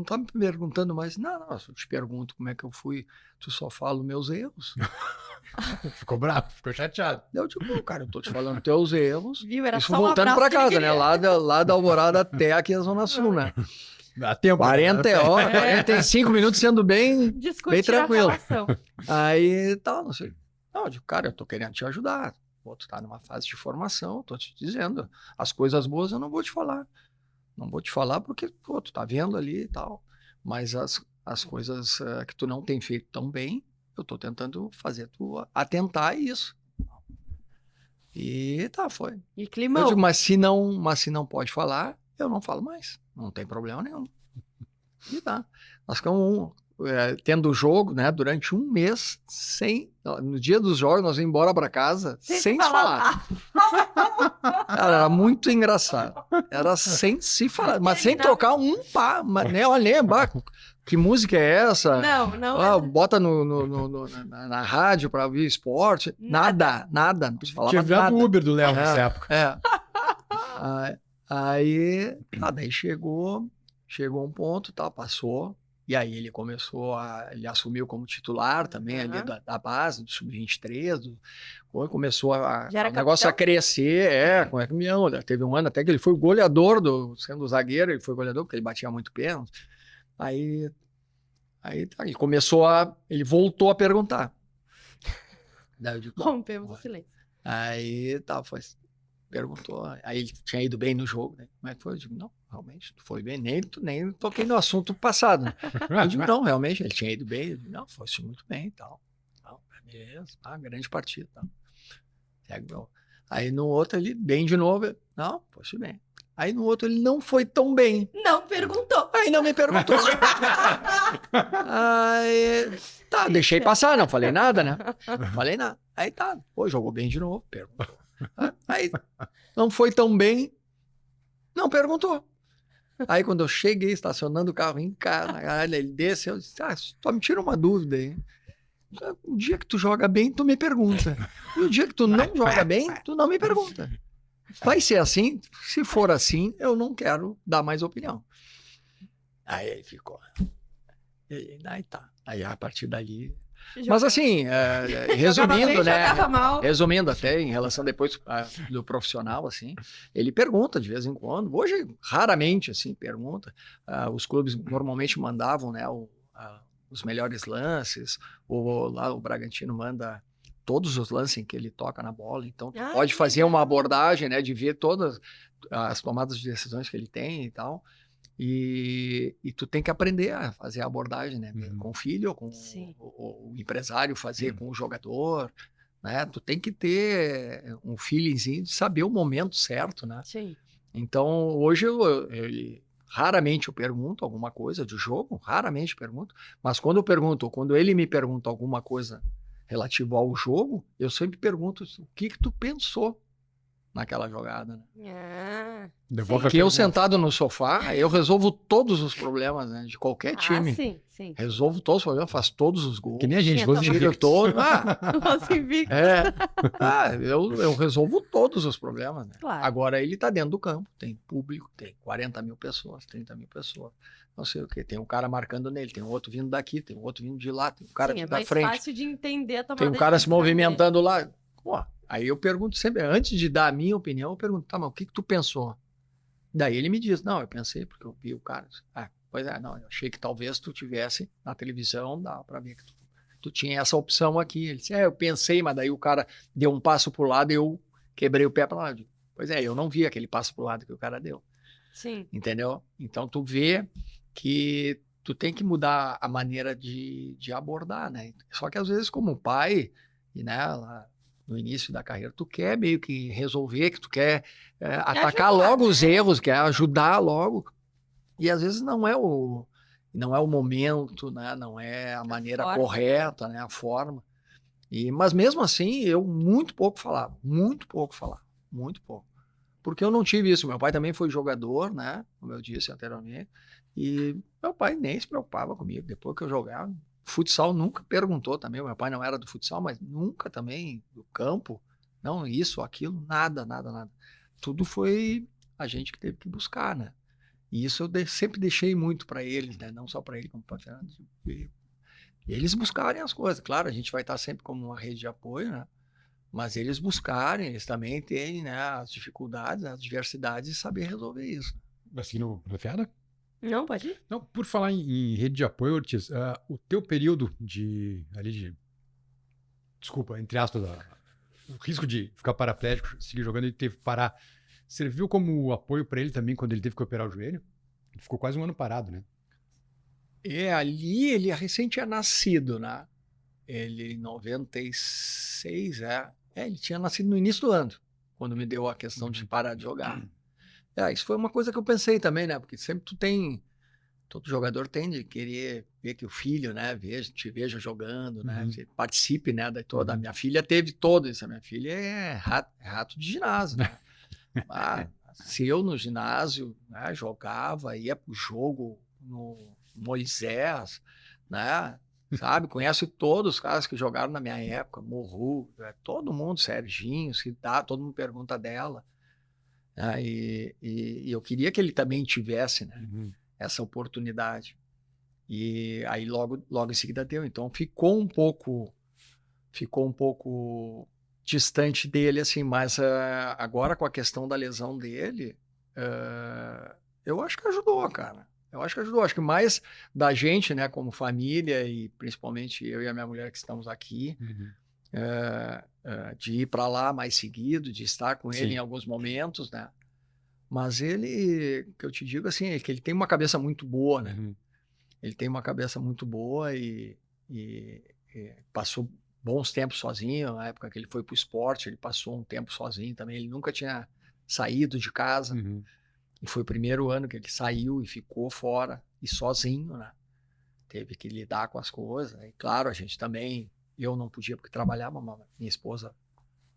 tá me perguntando mais. Não, eu te pergunto como é que eu fui, tu só fala os meus erros. Ficou bravo, ficou chateado. Eu digo, cara, eu tô te falando teus erros. Viu? Era Isso só um voltando abraço pra que ele casa, né? queria. Lá da Alvorada até aqui a Zona Sul, né? Dá tempo. 45 minutos sendo bem Discutir tranquilo. a relação. Aí, não sei. Não, eu digo, cara, eu tô querendo te ajudar. Pô, tu tá numa fase de formação, tô te dizendo. As coisas boas eu não vou te falar. Não vou te falar porque, pô, tu tá vendo ali e tal. Mas as coisas que tu não tem feito tão bem, eu tô tentando fazer tu atentar a isso. E foi. E Eu climão. digo, mas se não pode falar, eu não falo mais. Não tem problema nenhum. E tá. Nós ficamos tendo jogo, né, durante um mês, no dia dos jogos, nós íamos embora para casa sem se falar. Cara, era muito engraçado. Era sem se falar, mas sem trocar um pá. Mas, né, olha, que música é essa? Não. Bota na rádio para ouvir esporte. Nada. Não se falava Tinha virado nada. o Uber do Léo nessa época. Aí, daí chegou um ponto, passou. E aí ele ele assumiu como titular também ali da base, do Sub-23, começou o negócio a crescer, com caminhão. Teve um ano até que ele foi o goleador, sendo zagueiro, ele foi goleador, porque ele batia muito pênalti. Aí ele ele voltou a perguntar. Daí eu digo, rompemos o silêncio. Aí perguntou, aí ele tinha ido bem no jogo, né? Como é que foi? Eu digo, não, realmente, tu foi bem, nem toquei no assunto passado. Né? Eu digo, não, realmente, ele tinha ido bem. Eu digo, não, foi muito bem e tal. Beleza, grande partida. Tal. Aí no outro ele, bem de novo, não, foi bem. Aí no outro ele não foi tão bem. Não perguntou. Aí não me perguntou. Aí, deixei passar, não falei nada, né? Falei nada. Aí jogou bem de novo, perguntou. Aí não foi tão bem, não perguntou. Aí quando eu cheguei estacionando o carro em casa, ele desce, eu disse, só me tira uma dúvida aí. O dia que tu joga bem, tu me pergunta. E o dia que tu não joga bem, tu não me pergunta. Vai ser assim? Se for assim, eu não quero dar mais opinião. Aí ficou. Aí tá. Aí a partir dali... Mas assim, resumindo, né? Resumindo até em relação depois do profissional, assim, ele pergunta de vez em quando. Hoje, raramente, assim, pergunta. Os clubes normalmente mandavam, né, os melhores lances. Lá o Bragantino manda todos os lances em que ele toca na bola. Então, tu pode fazer uma abordagem, né, de ver todas as tomadas de decisões que ele tem e tal. E tu tem que aprender a fazer a abordagem, né? Com o filho, ou com o empresário fazer com o jogador, né? Tu tem que ter um feelingzinho de saber o momento certo, né? Sim. Então, hoje raramente eu pergunto alguma coisa de jogo, raramente pergunto, mas quando eu pergunto, ou quando ele me pergunta alguma coisa relativa ao jogo, eu sempre pergunto o que tu pensou naquela jogada, né? Ah, Devolve a Porque eu pergunta. sentado no sofá, eu resolvo todos os problemas, né, de qualquer time. sim. Resolvo todos os problemas, faço todos os gols. Que nem a gente, Tinha Los tomado. Tiro Invictos. todo. Os invictos. Eu resolvo todos os problemas, né? Claro. Agora ele tá dentro do campo, tem público, tem 40 mil pessoas, 30 mil pessoas. Não sei o quê. Tem um cara marcando nele, tem outro vindo daqui, tem outro vindo de lá, tem um cara Sim, é da mais frente. fácil de entender a tomada Tem um de cara se decisão dele. movimentando lá. Pô, aí eu pergunto sempre, antes de dar a minha opinião, eu pergunto, tá, mas o que tu pensou? Daí ele me diz, não, eu pensei porque eu vi o cara. Pois é, não, eu achei que talvez tu tivesse na televisão, dá pra ver que tu tinha essa opção aqui. Ele disse, eu pensei, mas daí o cara deu um passo pro lado e eu quebrei o pé pra lá. Pois é, eu não vi aquele passo pro lado que o cara deu. Sim. Entendeu? Então tu vê que tu tem que mudar a maneira de abordar, né? Só que às vezes como pai, e né, lá no início da carreira, tu quer meio que resolver, que tu quer atacar ajudar, logo né? os erros, quer ajudar logo. E às vezes não é o momento, né? Não é a maneira forma. correta, né? A forma. Mas mesmo assim, eu muito pouco falava, muito pouco. Porque eu não tive isso. Meu pai também foi jogador, né? Como eu disse anteriormente. E meu pai nem se preocupava comigo. Depois que eu jogava, futsal nunca perguntou também. Meu pai não era do futsal, mas nunca também do campo. Não, isso, aquilo, nada. Tudo foi a gente que teve que buscar, né? E isso eu sempre deixei muito para eles, né? Não só para ele, como para o Fernando. E eles buscarem as coisas. Claro, a gente vai estar sempre como uma rede de apoio, né? Mas eles buscarem, eles também têm, né, as dificuldades, as diversidades e saber resolver isso. Vai seguir no Fiada? Não, pode ir? Não, por falar em rede de apoio, Ortiz, o teu período desculpa, entre aspas, o risco de ficar paraplégico, seguir jogando e teve que parar, serviu como apoio para ele também quando ele teve que operar o joelho? Ele ficou quase um ano parado, né? Ali ele recém tinha nascido, né? Ele em 96, ele tinha nascido no início do ano, quando me deu a questão de parar de jogar. Isso foi uma coisa que eu pensei também, né? Porque sempre todo jogador tem de querer ver que o filho, né, te veja jogando, né, participe, né, da toda. A minha filha teve todo isso. A minha filha é rato de ginásio, né? Se eu no ginásio, né, jogava, ia pro jogo no Moisés, né, sabe? Conhece todos os caras que jogaram na minha época, Morru, todo mundo, Serginho, se dá, todo mundo pergunta dela. Né? E eu queria que ele também tivesse, né, essa oportunidade. E aí logo em seguida deu. Então ficou um pouco distante dele, assim, mas agora com a questão da lesão dele, eu acho que ajudou, cara. Acho que mais da gente, né, como família, e principalmente eu e a minha mulher que estamos aqui, de ir para lá mais seguido, de estar com ele em alguns momentos, né? Mas ele, que eu te digo assim, é que ele tem uma cabeça muito boa, né? Ele tem uma cabeça muito boa e passou bons tempos sozinho. Na época que ele foi para o esporte, ele passou um tempo sozinho também. Ele nunca tinha saído de casa. E foi o primeiro ano que ele saiu e ficou fora e sozinho, né? Teve que lidar com as coisas. E claro, a gente também, eu não podia porque trabalhava, mas minha esposa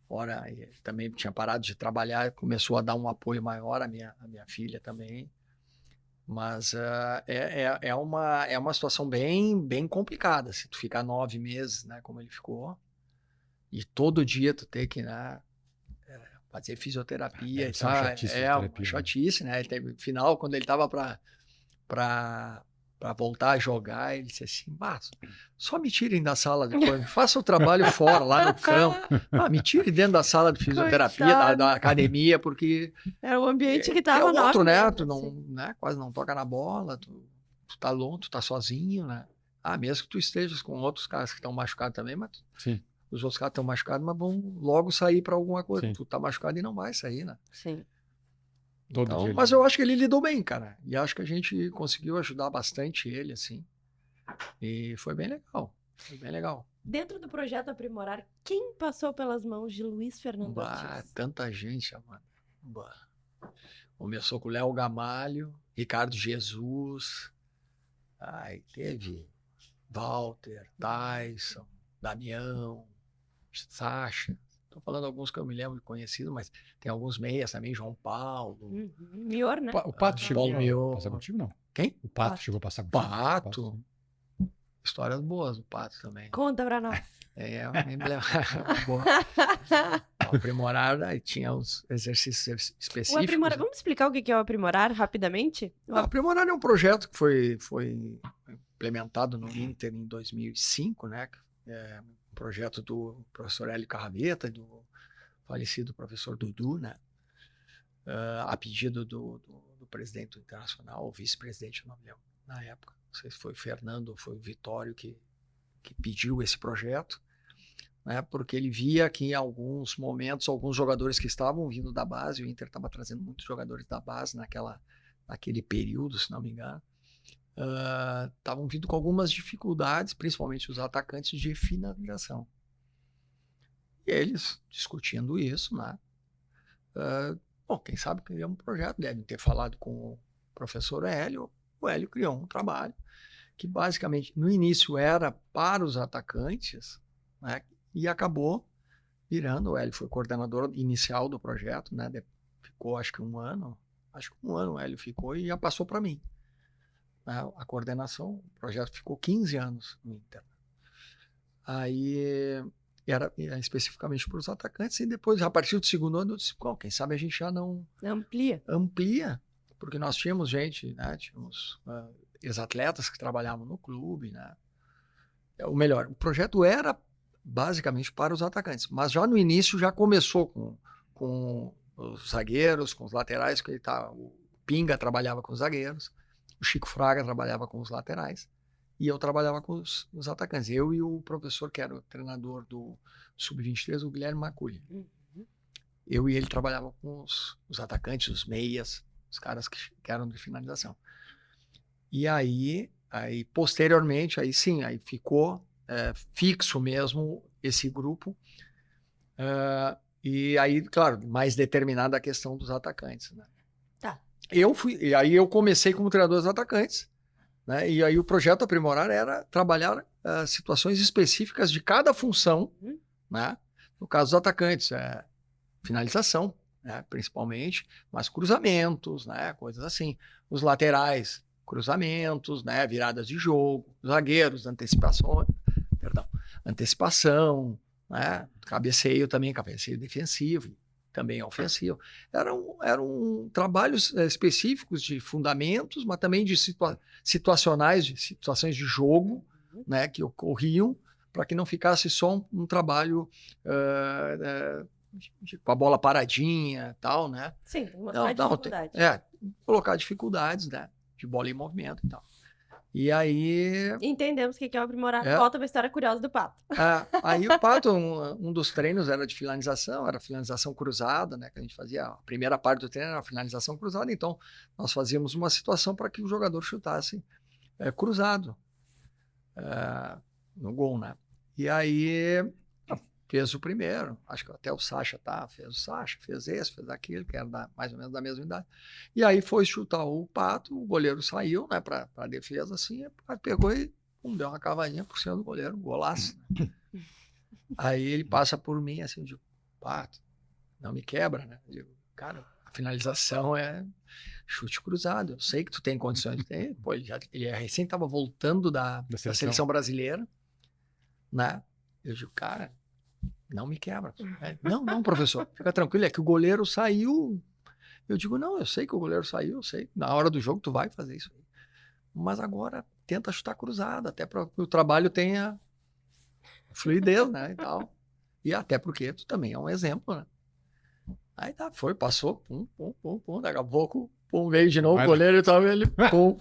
fora, ele também tinha parado de trabalhar e começou a dar um apoio maior à minha filha também. Mas é uma situação bem complicada, se tu ficar 9 meses, né, como ele ficou, e todo dia tu ter que, né, fazer fisioterapia e tal, uma chatice, né? Ele teve final, quando ele tava para voltar a jogar, ele disse assim, só me tirem da sala depois, faça o trabalho fora, lá no campo, me tire dentro da sala de fisioterapia, da academia, porque era o ambiente que tava outro, né? Mesmo, Tu não, né? Quase não toca na bola, tu tá longe, tu tá sozinho, né? Mesmo que tu estejas com outros caras que estão machucados também, mas os outros caras estão machucados, mas vão logo sair para alguma coisa. Tu tá machucado e não vai sair, né? Sim. Então, mas eu acho que ele lidou bem, cara. E acho que a gente conseguiu ajudar bastante ele, assim. E foi bem legal. Foi bem legal. Dentro do projeto Aprimorar, quem passou pelas mãos de Luiz Fernando Ortiz? Tanta gente, Amanda. Começou com o Léo Gamalho, Ricardo Jesus, teve Walter, Tyson, Damião, Sacha, Tô falando alguns que eu me lembro de conhecido, mas tem alguns meias também, João Paulo, Mior, né? O Pato chegou Paulo Mior. a passar contigo, não? Quem? O Pato Pato. chegou a passar contigo? Pato. Histórias boas do Pato também. Conta pra nós. Eu me lembro. Boa. Aprimorar, aí tinha os exercícios O específicos. aprimorar, vamos explicar o que é o aprimorar rapidamente? O Aprimorar é um projeto que foi implementado no Inter em 2005, né? É um projeto do professor Hélio Carraveta, do falecido professor Dudu, né? A pedido do presidente do Internacional, o vice-presidente, não me lembro, na época. Não sei se foi o Fernando ou foi o Vitório que pediu esse projeto, né? Porque ele via que em alguns momentos, alguns jogadores que estavam vindo da base, o Inter estava trazendo muitos jogadores da base naquele período, se não me engano, estavam vindo com algumas dificuldades, principalmente os atacantes de finalização. E eles discutindo isso, né? Bom, quem sabe criar um projeto, devem ter falado com o professor Hélio. O Hélio criou um trabalho que basicamente no início era para os atacantes, né? E acabou virando. O Hélio foi coordenador inicial do projeto, né? Ficou acho que um ano o Hélio ficou e já passou para mim, né? A coordenação. O projeto ficou 15 anos no Inter. Aí era especificamente para os atacantes, e depois, a partir do segundo ano, eu disse, quem sabe a gente já não amplia, porque nós tínhamos gente, né? Tínhamos ex-atletas que trabalhavam no clube, né? Ou melhor, o projeto era basicamente para os atacantes, mas já no início já começou com os zagueiros, com os laterais, que o Pinga trabalhava com os zagueiros, o Chico Fraga trabalhava com os laterais, e eu trabalhava com os atacantes. Eu e o professor, que era o treinador do Sub-23, o Guilherme Maculli. Eu e ele trabalhava com os atacantes, os meias, os caras que eram de finalização. E aí posteriormente, aí ficou fixo mesmo esse grupo. E aí, claro, mais determinada a questão dos atacantes, né? Tá. E aí eu comecei como treinador dos atacantes, né? E aí o projeto Aprimorar era trabalhar situações específicas de cada função, né? No caso dos atacantes, finalização, né? Principalmente, mas cruzamentos, né? Coisas assim. Os laterais, cruzamentos, né? Viradas de jogo, zagueiros, antecipação, né? Cabeceio também, cabeceio defensivo, também ofensivo. Eram trabalhos específicos de fundamentos, mas também de situações de jogo, né, que ocorriam, para que não ficasse só um trabalho com a bola paradinha, tal, né? Sim, mostrar dificuldade. Colocar dificuldades, né, de bola em movimento e tal. E aí... Entendemos o que é o aprimorar. Volta para a história curiosa do Pato. Aí o Pato, um dos treinos era de finalização, era finalização cruzada, né? Que a gente fazia, a primeira parte do treino era a finalização cruzada, então nós fazíamos uma situação para que o jogador chutasse cruzado no gol, né? E aí fez o primeiro, acho que até o Sacha fez o Sacha, fez esse, fez aquele, que era mais ou menos da mesma idade. E aí foi chutar o Pato, o goleiro saiu, né, para a defesa, assim, pegou e deu uma cavadinha por cima do goleiro, golaço. Aí ele passa por mim, assim, eu digo, Pato, não me quebra, né? Eu digo, cara, a finalização é chute cruzado, eu sei que tu tem condições de ter. Pô, ele recém estava voltando da seleção brasileira, né? Eu digo, cara, não me quebra. Não, professor, fica tranquilo, é que o goleiro saiu. Eu digo, não, eu sei que o goleiro saiu, eu sei, na hora do jogo tu vai fazer isso aí. Mas agora tenta chutar cruzado, até para que o trabalho tenha fluidez, né, e tal. E até porque tu também é um exemplo, né. Aí passou, pum, daqui a pouco, veio de novo o goleiro e tal, ele, pum.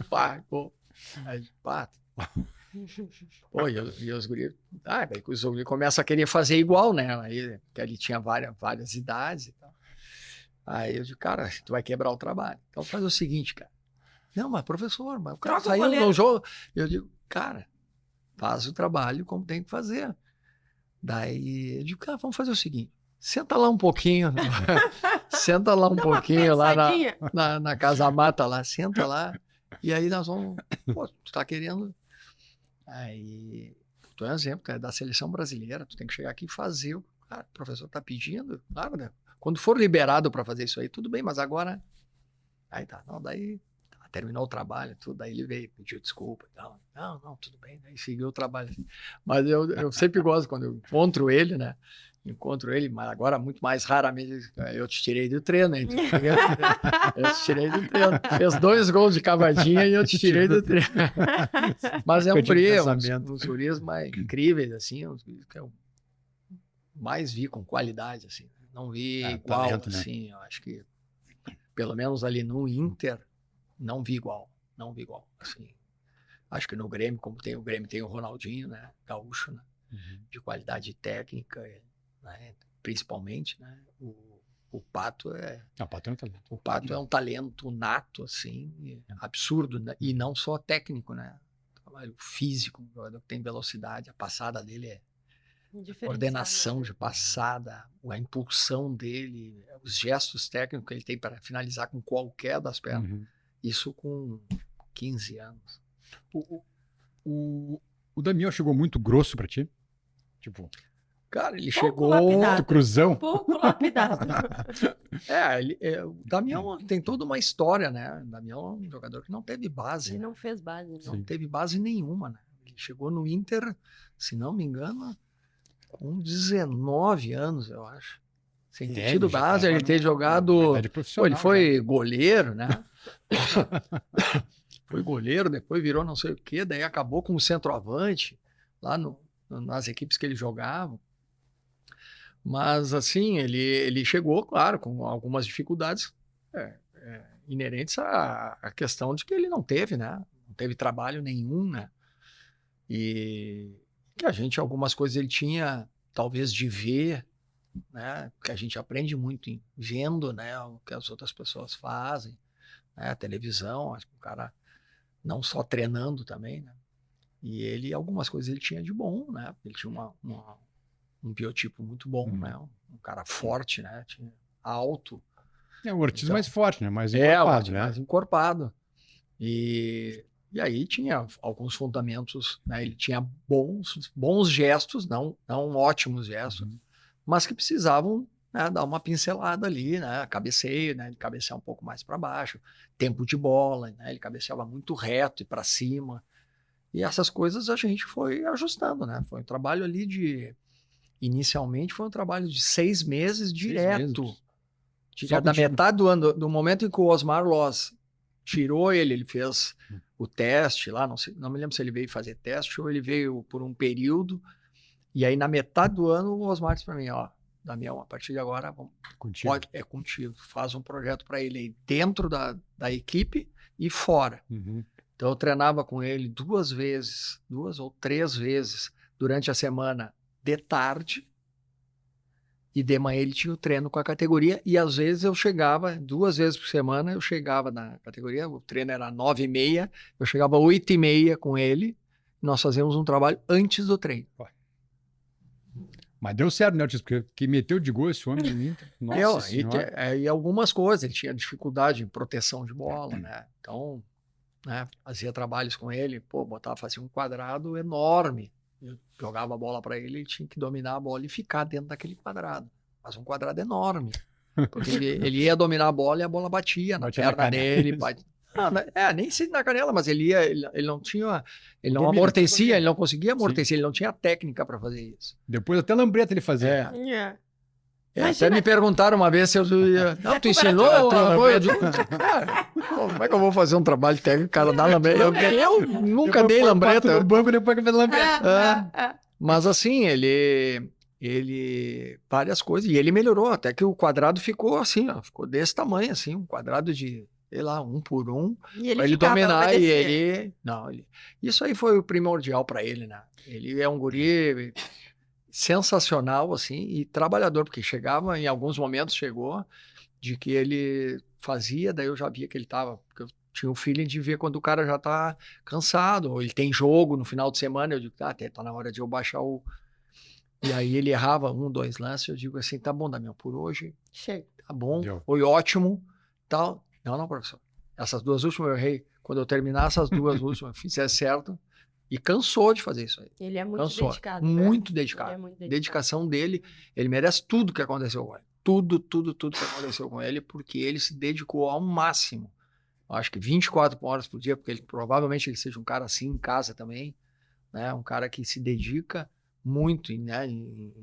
Aí, Pô, e os guris, daí os guris começam a querer fazer igual, né? Aí, porque ali tinha várias idades e tal. Aí eu digo, cara, tu vai quebrar o trabalho. Então faz o seguinte, cara. Não, mas professor, mas o cara saiu no jogo. Eu digo, cara, faz o trabalho como tem que fazer. Daí eu digo, cara, vamos fazer o seguinte. Senta lá um pouquinho. Senta lá um pouquinho lá na Casa Mata lá. Senta lá. E aí nós vamos... Pô, tu tá querendo... Aí, tu é um exemplo, tu é da seleção brasileira, tu tem que chegar aqui e fazer o professor está pedindo, claro, né? Quando for liberado para fazer isso aí, tudo bem, mas agora... Aí tá, não, daí terminou o trabalho, tudo, daí ele veio, pediu desculpa e tal. Não, tudo bem, daí seguiu o trabalho. Mas eu sempre gosto, quando eu encontro ele, né? Mas agora muito mais raramente, eu te tirei do treino, hein? Eu te tirei do treino. Fez 2 gols de cavadinha e eu te tirei do treino. Mas é um guri, uns guris mais incríveis, assim, uns guris que eu mais vi com qualidade, assim. Não vi igual, talento, assim, né? Eu acho que pelo menos ali no Inter, não vi igual, assim. Acho que no Grêmio, como tem o Grêmio, tem o Ronaldinho, né, gaúcho, né, de qualidade técnica, né, principalmente, né, o Pato é... O Pato é um talento nato, assim, absurdo, né, e não só técnico, né, trabalho físico, tem velocidade, a passada dele é coordenação de passada, a impulsão dele, os gestos técnicos que ele tem para finalizar com qualquer das pernas. Isso com 15 anos. O Damião chegou muito grosso para ti? Tipo... Cara, ele pouco chegou... Lapidado. Cruzão? Pouco lapidado. O Damião tem toda uma história, né? O Damião é um jogador que não teve base. Ele né? não fez base. Não teve base nenhuma, né? Ele chegou no Inter, se não me engano, com 19 anos, eu acho. Sem ter tido base, ele ter jogado... ele foi goleiro, né? Foi goleiro, depois virou não sei o quê, daí acabou como centroavante, lá nas equipes que ele jogava. Mas, assim, ele chegou, claro, com algumas dificuldades inerentes à questão de que ele não teve, né? Não teve trabalho nenhum, né? E que algumas coisas ele tinha, talvez, de ver, né? Que a gente aprende muito vendo, né? O que as outras pessoas fazem, né? A televisão, acho que o cara não só treinando também, né? E algumas coisas ele tinha de bom, né? Ele tinha um biotipo muito bom, né? Um cara forte, né? Tinha alto. O Ortiz mais forte, né? Mais encorpado, né? Mais encorpado. E aí tinha alguns fundamentos, né? Ele tinha bons gestos, não ótimos gestos, mas que precisavam, né, dar uma pincelada ali, né? Cabeceio, né? Ele cabecear um pouco mais para baixo, tempo de bola, né? Ele cabeceava muito reto e para cima. E essas coisas a gente foi ajustando, né? Foi um trabalho ali inicialmente foi um trabalho de 6 meses direto. Da metade do ano, do momento em que o Osmar Loz tirou ele fez o teste lá, não me lembro se ele veio fazer teste ou ele veio por um período, e aí na metade do ano o Osmar disse para mim, Damião, a partir de agora é contigo, faz um projeto para ele aí dentro da equipe e fora. Então eu treinava com ele 2 ou 3 vezes durante a semana de tarde, e de manhã ele tinha o treino com a categoria, e às vezes eu chegava, 2 vezes por semana, eu chegava na categoria, o treino era 9h30, eu chegava 8h30 com ele, e nós fazíamos um trabalho antes do treino. Mas deu certo, né, Ortiz? Porque que meteu de gol esse homem no Inter. Nossa Senhora. E algumas coisas, ele tinha dificuldade em proteção de bola, né? Então, né, fazia trabalhos com ele, fazia um quadrado enorme. Eu jogava a bola para ele tinha que dominar a bola e ficar dentro daquele quadrado. Mas um quadrado enorme. Porque ele ia dominar a bola e a bola batia na perna dele. Nem sei na canela, mas ele não tinha... Ele não amortecia, ele não conseguia amortecer, ele não tinha técnica para fazer isso. Depois até lambreta ele fazia. Até me perguntaram uma vez se eu ia... Não, tu ensinou? Eu digo, como é que eu vou fazer um trabalho técnico, cara, dar lambreta? Eu nunca dei lambreta. No banco depois que fez lambreta. Mas assim, ele várias coisas, e ele melhorou, até que o quadrado ficou assim, ficou desse tamanho, assim, um quadrado de, sei lá, 1 por 1, para ele dominar, e ele... Isso aí foi o primordial para ele, né? Ele é um guri sensacional, assim, e trabalhador, porque em alguns momentos chegou, de que ele fazia, daí eu já via que ele estava, porque eu tinha o feeling de ver quando o cara já tá cansado, ou ele tem jogo no final de semana, eu digo, até tá na hora de eu baixar o... E aí ele errava 1, 2 lances, eu digo assim, tá bom, Damião, por hoje, chega, tá bom, foi ótimo, tal. Não, professor, essas 2 últimas eu errei, quando eu terminar essas 2 últimas, fizer certo, E cansou de fazer isso aí. Ele é muito Cansou. dedicado. Né? Muito Ele é dedicado. muito dedicado. Dedicação dele, ele merece tudo que aconteceu com ele. Tudo que aconteceu com ele, porque ele se dedicou ao máximo. Eu acho que 24 horas por dia, porque provavelmente ele seja um cara assim em casa também, né? Um cara que se dedica muito, né? Em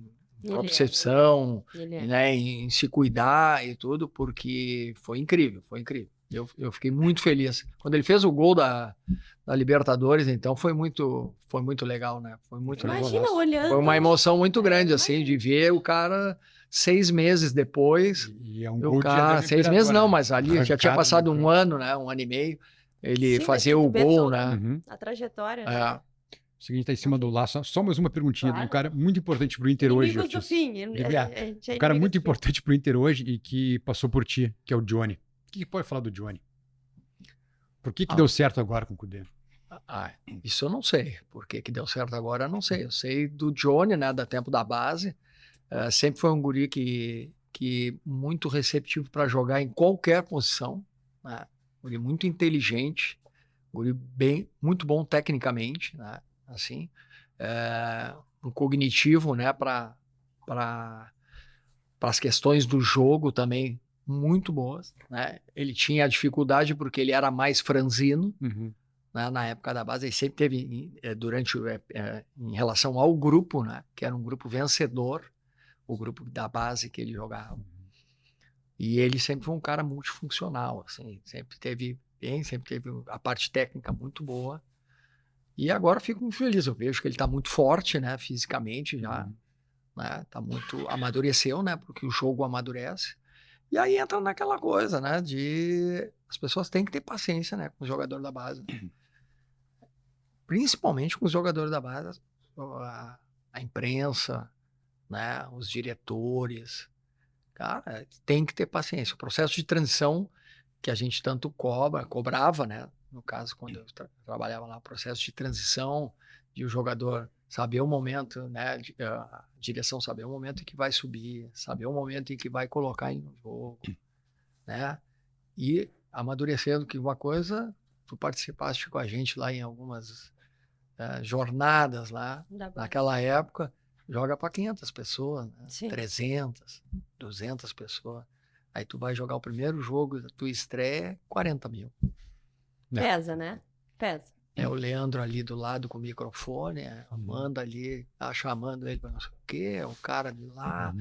propriocepção, né? Em se cuidar e tudo, porque foi incrível, foi incrível. Eu fiquei muito feliz. Quando ele fez o gol da Libertadores, então foi muito legal, né? Foi muito legal. Imagina olhando. Foi uma emoção muito grande, assim, de ver o cara 6 meses depois. E é um O gol cara, 6 meses não, mas ali já tinha Arrancado, passado né? um ano, né? Um ano e meio. Ele Sim, fazia mas o tu vê gol, todo- né? Uhum. A trajetória. né? É. O seguinte, tá em cima do laço. Só mais uma perguntinha de um Claro. cara muito importante pro Inter hoje, Inimigos do Ortiz. fim. Um cara muito importante pro Inter hoje e que passou por ti, que é o Johnny. O que pode falar do Johnny? Por que deu certo agora com o Cudê? Isso eu não sei. Por que deu certo agora, eu não sei. Eu sei do Johnny, né? Da tempo da base. Sempre foi um guri que muito receptivo para jogar em qualquer posição. Né? Guri muito inteligente. Guri muito bom tecnicamente, né? Assim. Um cognitivo, né? Para as questões do jogo também muito boas, né? Ele tinha a dificuldade porque ele era mais franzino, Uhum. né? Na época da base. Ele sempre teve, em relação ao grupo, né? Que era um grupo vencedor, o grupo da base que ele jogava. E ele sempre foi um cara multifuncional, assim, sempre teve a parte técnica muito boa. E agora fico muito feliz, eu vejo que ele está muito forte, né? Fisicamente já, né? Tá muito, amadureceu, né? Porque o jogo amadurece. E aí entra naquela coisa, né? As pessoas têm que ter paciência, né? Com o jogador da base. Principalmente com os jogadores da base. A imprensa, né? Os diretores. Cara, tem que ter paciência. O processo de transição que a gente tanto cobrava, né? No caso, quando eu trabalhava lá, o processo de transição, de o jogador saber o momento, né? A direção saber o momento em que vai subir, saber o momento em que vai colocar ele no jogo, né? E amadurecendo que uma coisa, tu participaste com a gente lá em algumas jornadas lá, naquela época, joga para 500 pessoas, né? 300, 200 pessoas. Aí tu vai jogar o primeiro jogo da tua estreia, 40 mil. Pesa, né? Pesa. O Leandro ali do lado com o microfone, a Amanda ali, chamando ele para não sei o quê, o cara de lá.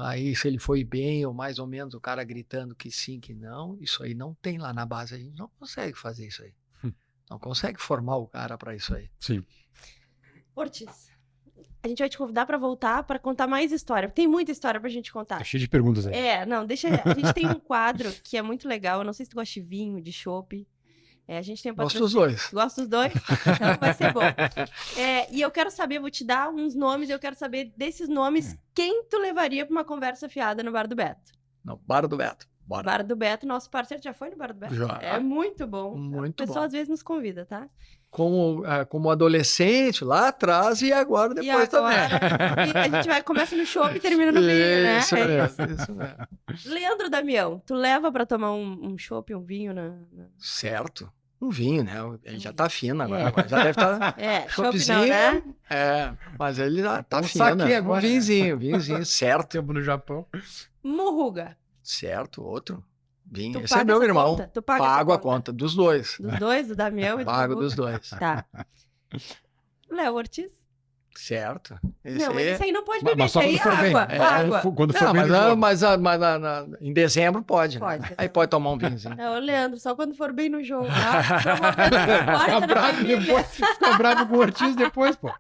Aí se ele foi bem ou mais ou menos, o cara gritando que sim, que não. Isso aí não tem lá na base, a gente não consegue fazer isso aí. Não consegue formar o cara para isso aí. Sim. Ortiz, a gente vai te convidar para voltar para contar mais história. Tem muita história pra gente contar. Tá cheio de perguntas aí. Não, deixa. A gente tem um quadro que é muito legal. Eu não sei se tu gosta de vinho, de chopp. A gente tem Gosto dos dois. Gosto dos dois? Então vai ser bom. E eu quero saber, vou te dar uns nomes, eu quero saber desses nomes, quem tu levaria para uma conversa fiada no Bar do Beto? No Bar do Beto. Bora. Bar do Beto, nosso parceiro, já foi no Bar do Beto? Já. É muito bom. Muito O pessoal bom. às vezes nos convida, tá? Como adolescente, lá atrás e agora depois também. E a gente começa no shopping e termina no vinho, né? Isso mesmo. Leandro Damião, tu leva pra tomar um chopp, um vinho Certo. Um vinho, né? Ele já tá fino agora. Já deve estar. Chopp não, né? Mas ele já tá Um fino. saque agora. Um vinhozinho, certo. Tempo no Japão. Murruga. Certo, outro. Vinho. Tu Esse é paga meu essa irmão. conta? Tu paga Pago essa a conta dos dois. Dos dois, do Damião e do Pago Murruga? dos dois. Tá. Léo Ortiz? Certo. Não, mas isso aí não pode beber, Mas só isso aí quando for bem. água. Quando for Não, bem no jogo. mas em dezembro pode, né? Pode. Aí pode tomar um vinhozinho. Ô, Leandro, só quando for bem no jogo, tá? Promovendo esporte Fica na bravo família. depois. Fica bravo com o Ortiz depois, pô.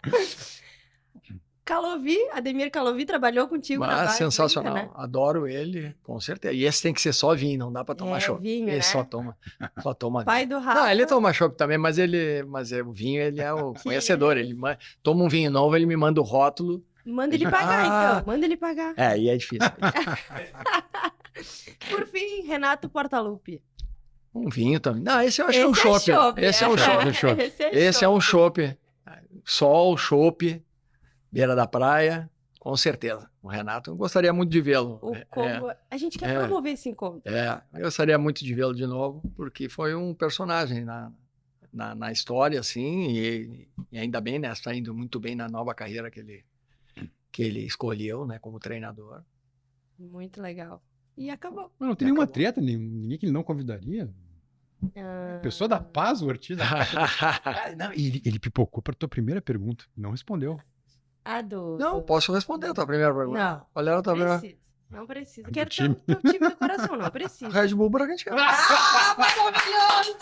Calovi, Ademir Calovi trabalhou contigo na base, Sensacional. né? Adoro ele, com certeza. E esse tem que ser só vinho, não dá pra tomar chopp. Vinho, Ele né? só toma Pai vinho. do Rafa. Não, ele toma chopp também, mas o vinho, ele é o conhecedor. Ele toma um vinho novo, ele me manda o rótulo. Manda ele pagar, então. Manda ele pagar. E é difícil. Por fim, Renato Portaluppi. Um vinho também. Não, esse eu acho que é um Esse chopp. Esse é um chopp. Esse é um chopp. Sol, chopp, beira da praia, com certeza. O Renato, eu gostaria muito de vê-lo. A gente quer promover esse encontro. Eu gostaria muito de vê-lo de novo, porque foi um personagem na história, assim, e ainda bem, né? Está indo muito bem na nova carreira que ele escolheu, né? Como treinador. Muito legal. E acabou. Não tem nenhuma treta, ninguém que ele não convidaria. Pessoa da paz, o Ortiz. Não, ele pipocou para tua primeira pergunta, não respondeu. Não, posso responder a tua primeira pergunta. Não, Qual era a tua primeira? Não precisa. Do Quero time. teu time do coração, não precisa. Red Bull Bragantino. Maravilhoso!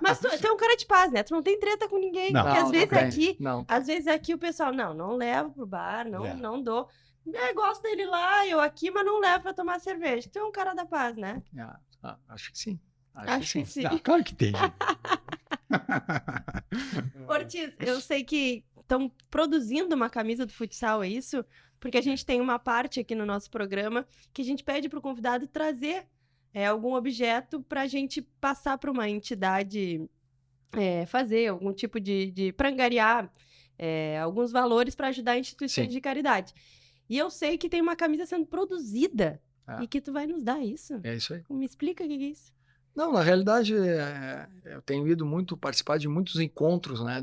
Mas tu é um cara de paz, né? Tu não tem treta com ninguém. Não. Porque Não. às vezes aqui o pessoal, não levo pro bar, É. não dou. Gosto dele lá, eu aqui, mas não levo pra tomar cerveja. Tu é um cara da paz, né? Acho que sim. Acho que sim. Ah, claro que tem. Ortiz, eu sei que estão produzindo uma camisa do futsal, é isso? Porque a gente tem uma parte aqui no nosso programa que a gente pede para o convidado trazer algum objeto para a gente passar para uma entidade fazer algum tipo de para angariar alguns valores para ajudar instituições de caridade. E eu sei que tem uma camisa sendo produzida e que tu vai nos dar isso. É isso aí. Me explica o que é isso. Não, na realidade, eu tenho ido participar de muitos encontros, né,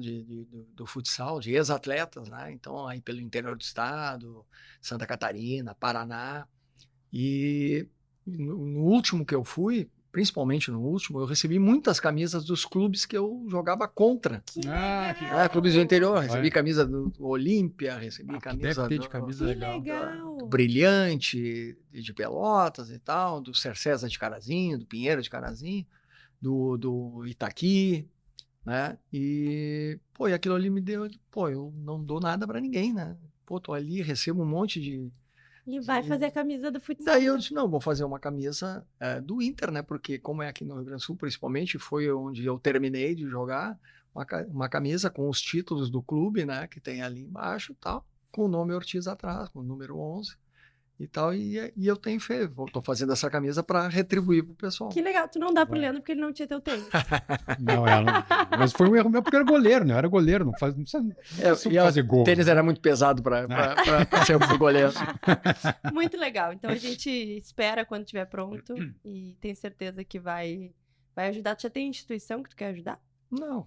do futsal, de ex-atletas, né, então aí pelo interior do estado, Santa Catarina, Paraná, e no último que eu fui, principalmente no último, eu recebi muitas camisas dos clubes que eu jogava contra. Clubes do interior, recebi camisa do Olímpia, recebi camisa deve ter de camisa legal. do Brilhante, de Pelotas e tal, do Cercesa de Carazinho, do Pinheiro de Carazinho, do Itaqui, né? E aquilo ali me deu, eu não dou nada para ninguém, né? Tô ali, recebo um monte de... E vai fazer a camisa do futsal. Daí eu disse, não, vou fazer uma camisa do Inter, né? Porque como é aqui no Rio Grande do Sul, principalmente, foi onde eu terminei de jogar, uma camisa com os títulos do clube, né? Que tem ali embaixo e tal, com o nome Ortiz atrás, com o número 11 e tal. E eu tô fazendo essa camisa para retribuir pro pessoal. Que legal. Tu não dá pro Leandro porque ele não tinha teu tênis. Não, mas foi um erro meu porque eu era goleiro, né? Eu era goleiro, não precisa fazer gol. O tênis era muito pesado para ser um goleiro. Muito legal. Então a gente espera quando estiver pronto e tem certeza que vai ajudar. Tu já tem instituição que tu quer ajudar? Não.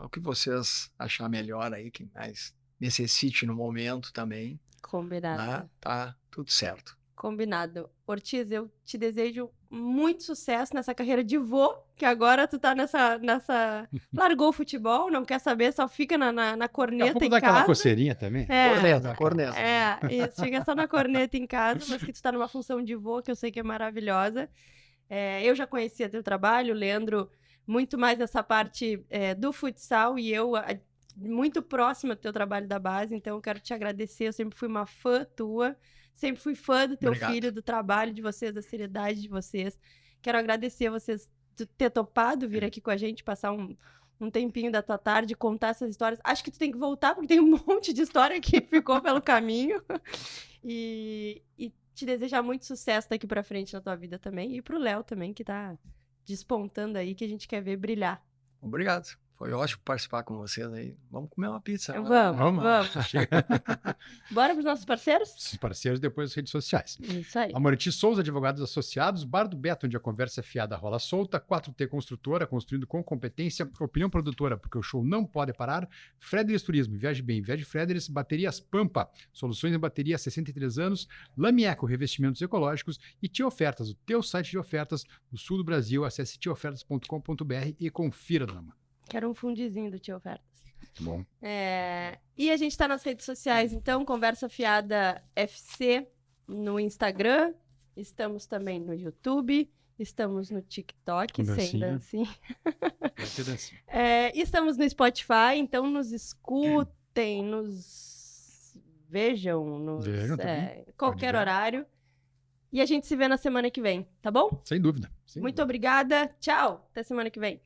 O que vocês achar melhor aí, que mais necessite no momento também. Combinado. Né? Tá tudo certo. Combinado. Ortiz, eu te desejo muito sucesso nessa carreira de vô, que agora tu tá nessa... Largou o futebol, não quer saber, só fica na corneta em casa. Aquela coceirinha também. Corneta. Isso, fica só na corneta em casa, mas que tu tá numa função de vô, que eu sei que é maravilhosa. Eu já conhecia teu trabalho, Leandro, muito mais nessa parte do futsal, e eu... muito próxima do teu trabalho da base, então eu quero te agradecer, eu sempre fui uma fã tua, sempre fui fã do teu filho, do trabalho de vocês, da seriedade de vocês. Quero agradecer a vocês por ter topado vir aqui com a gente, passar um tempinho da tua tarde, contar essas histórias. Acho que tu tem que voltar, porque tem um monte de história que ficou pelo caminho. E te desejar muito sucesso daqui pra frente na tua vida também, e pro Léo também, que tá despontando aí, que a gente quer ver brilhar. Obrigado. Foi ótimo participar com vocês aí. Vamos comer uma pizza. Vamos. Bora pros nossos parceiros? Os parceiros depois das redes sociais. Isso aí. Amoriti Souza, Advogados Associados, Bar do Beto, onde a conversa fiada rola solta, 4T Construtora, construindo com competência, Opinião Produtora, porque o show não pode parar, Frederis Turismo, Viaje Bem, Viaje Frederis, Baterias Pampa, soluções em bateria há 63 anos, Lamieco, revestimentos ecológicos e Tia Ofertas, o teu site de ofertas no sul do Brasil. Acesse tiofertas.com.br e confira, dama. Quero um fundizinho do Tia Ofertas. Muito bom. E a gente tá nas redes sociais, então, Conversa Fiada FC no Instagram, estamos também no YouTube, estamos no TikTok, sem dancinha. Vai ter dancinha. Estamos no Spotify, então nos escutem, nos vejam, qualquer horário. E a gente se vê na semana que vem, tá bom? Sem dúvida. Muito obrigada, tchau, até semana que vem.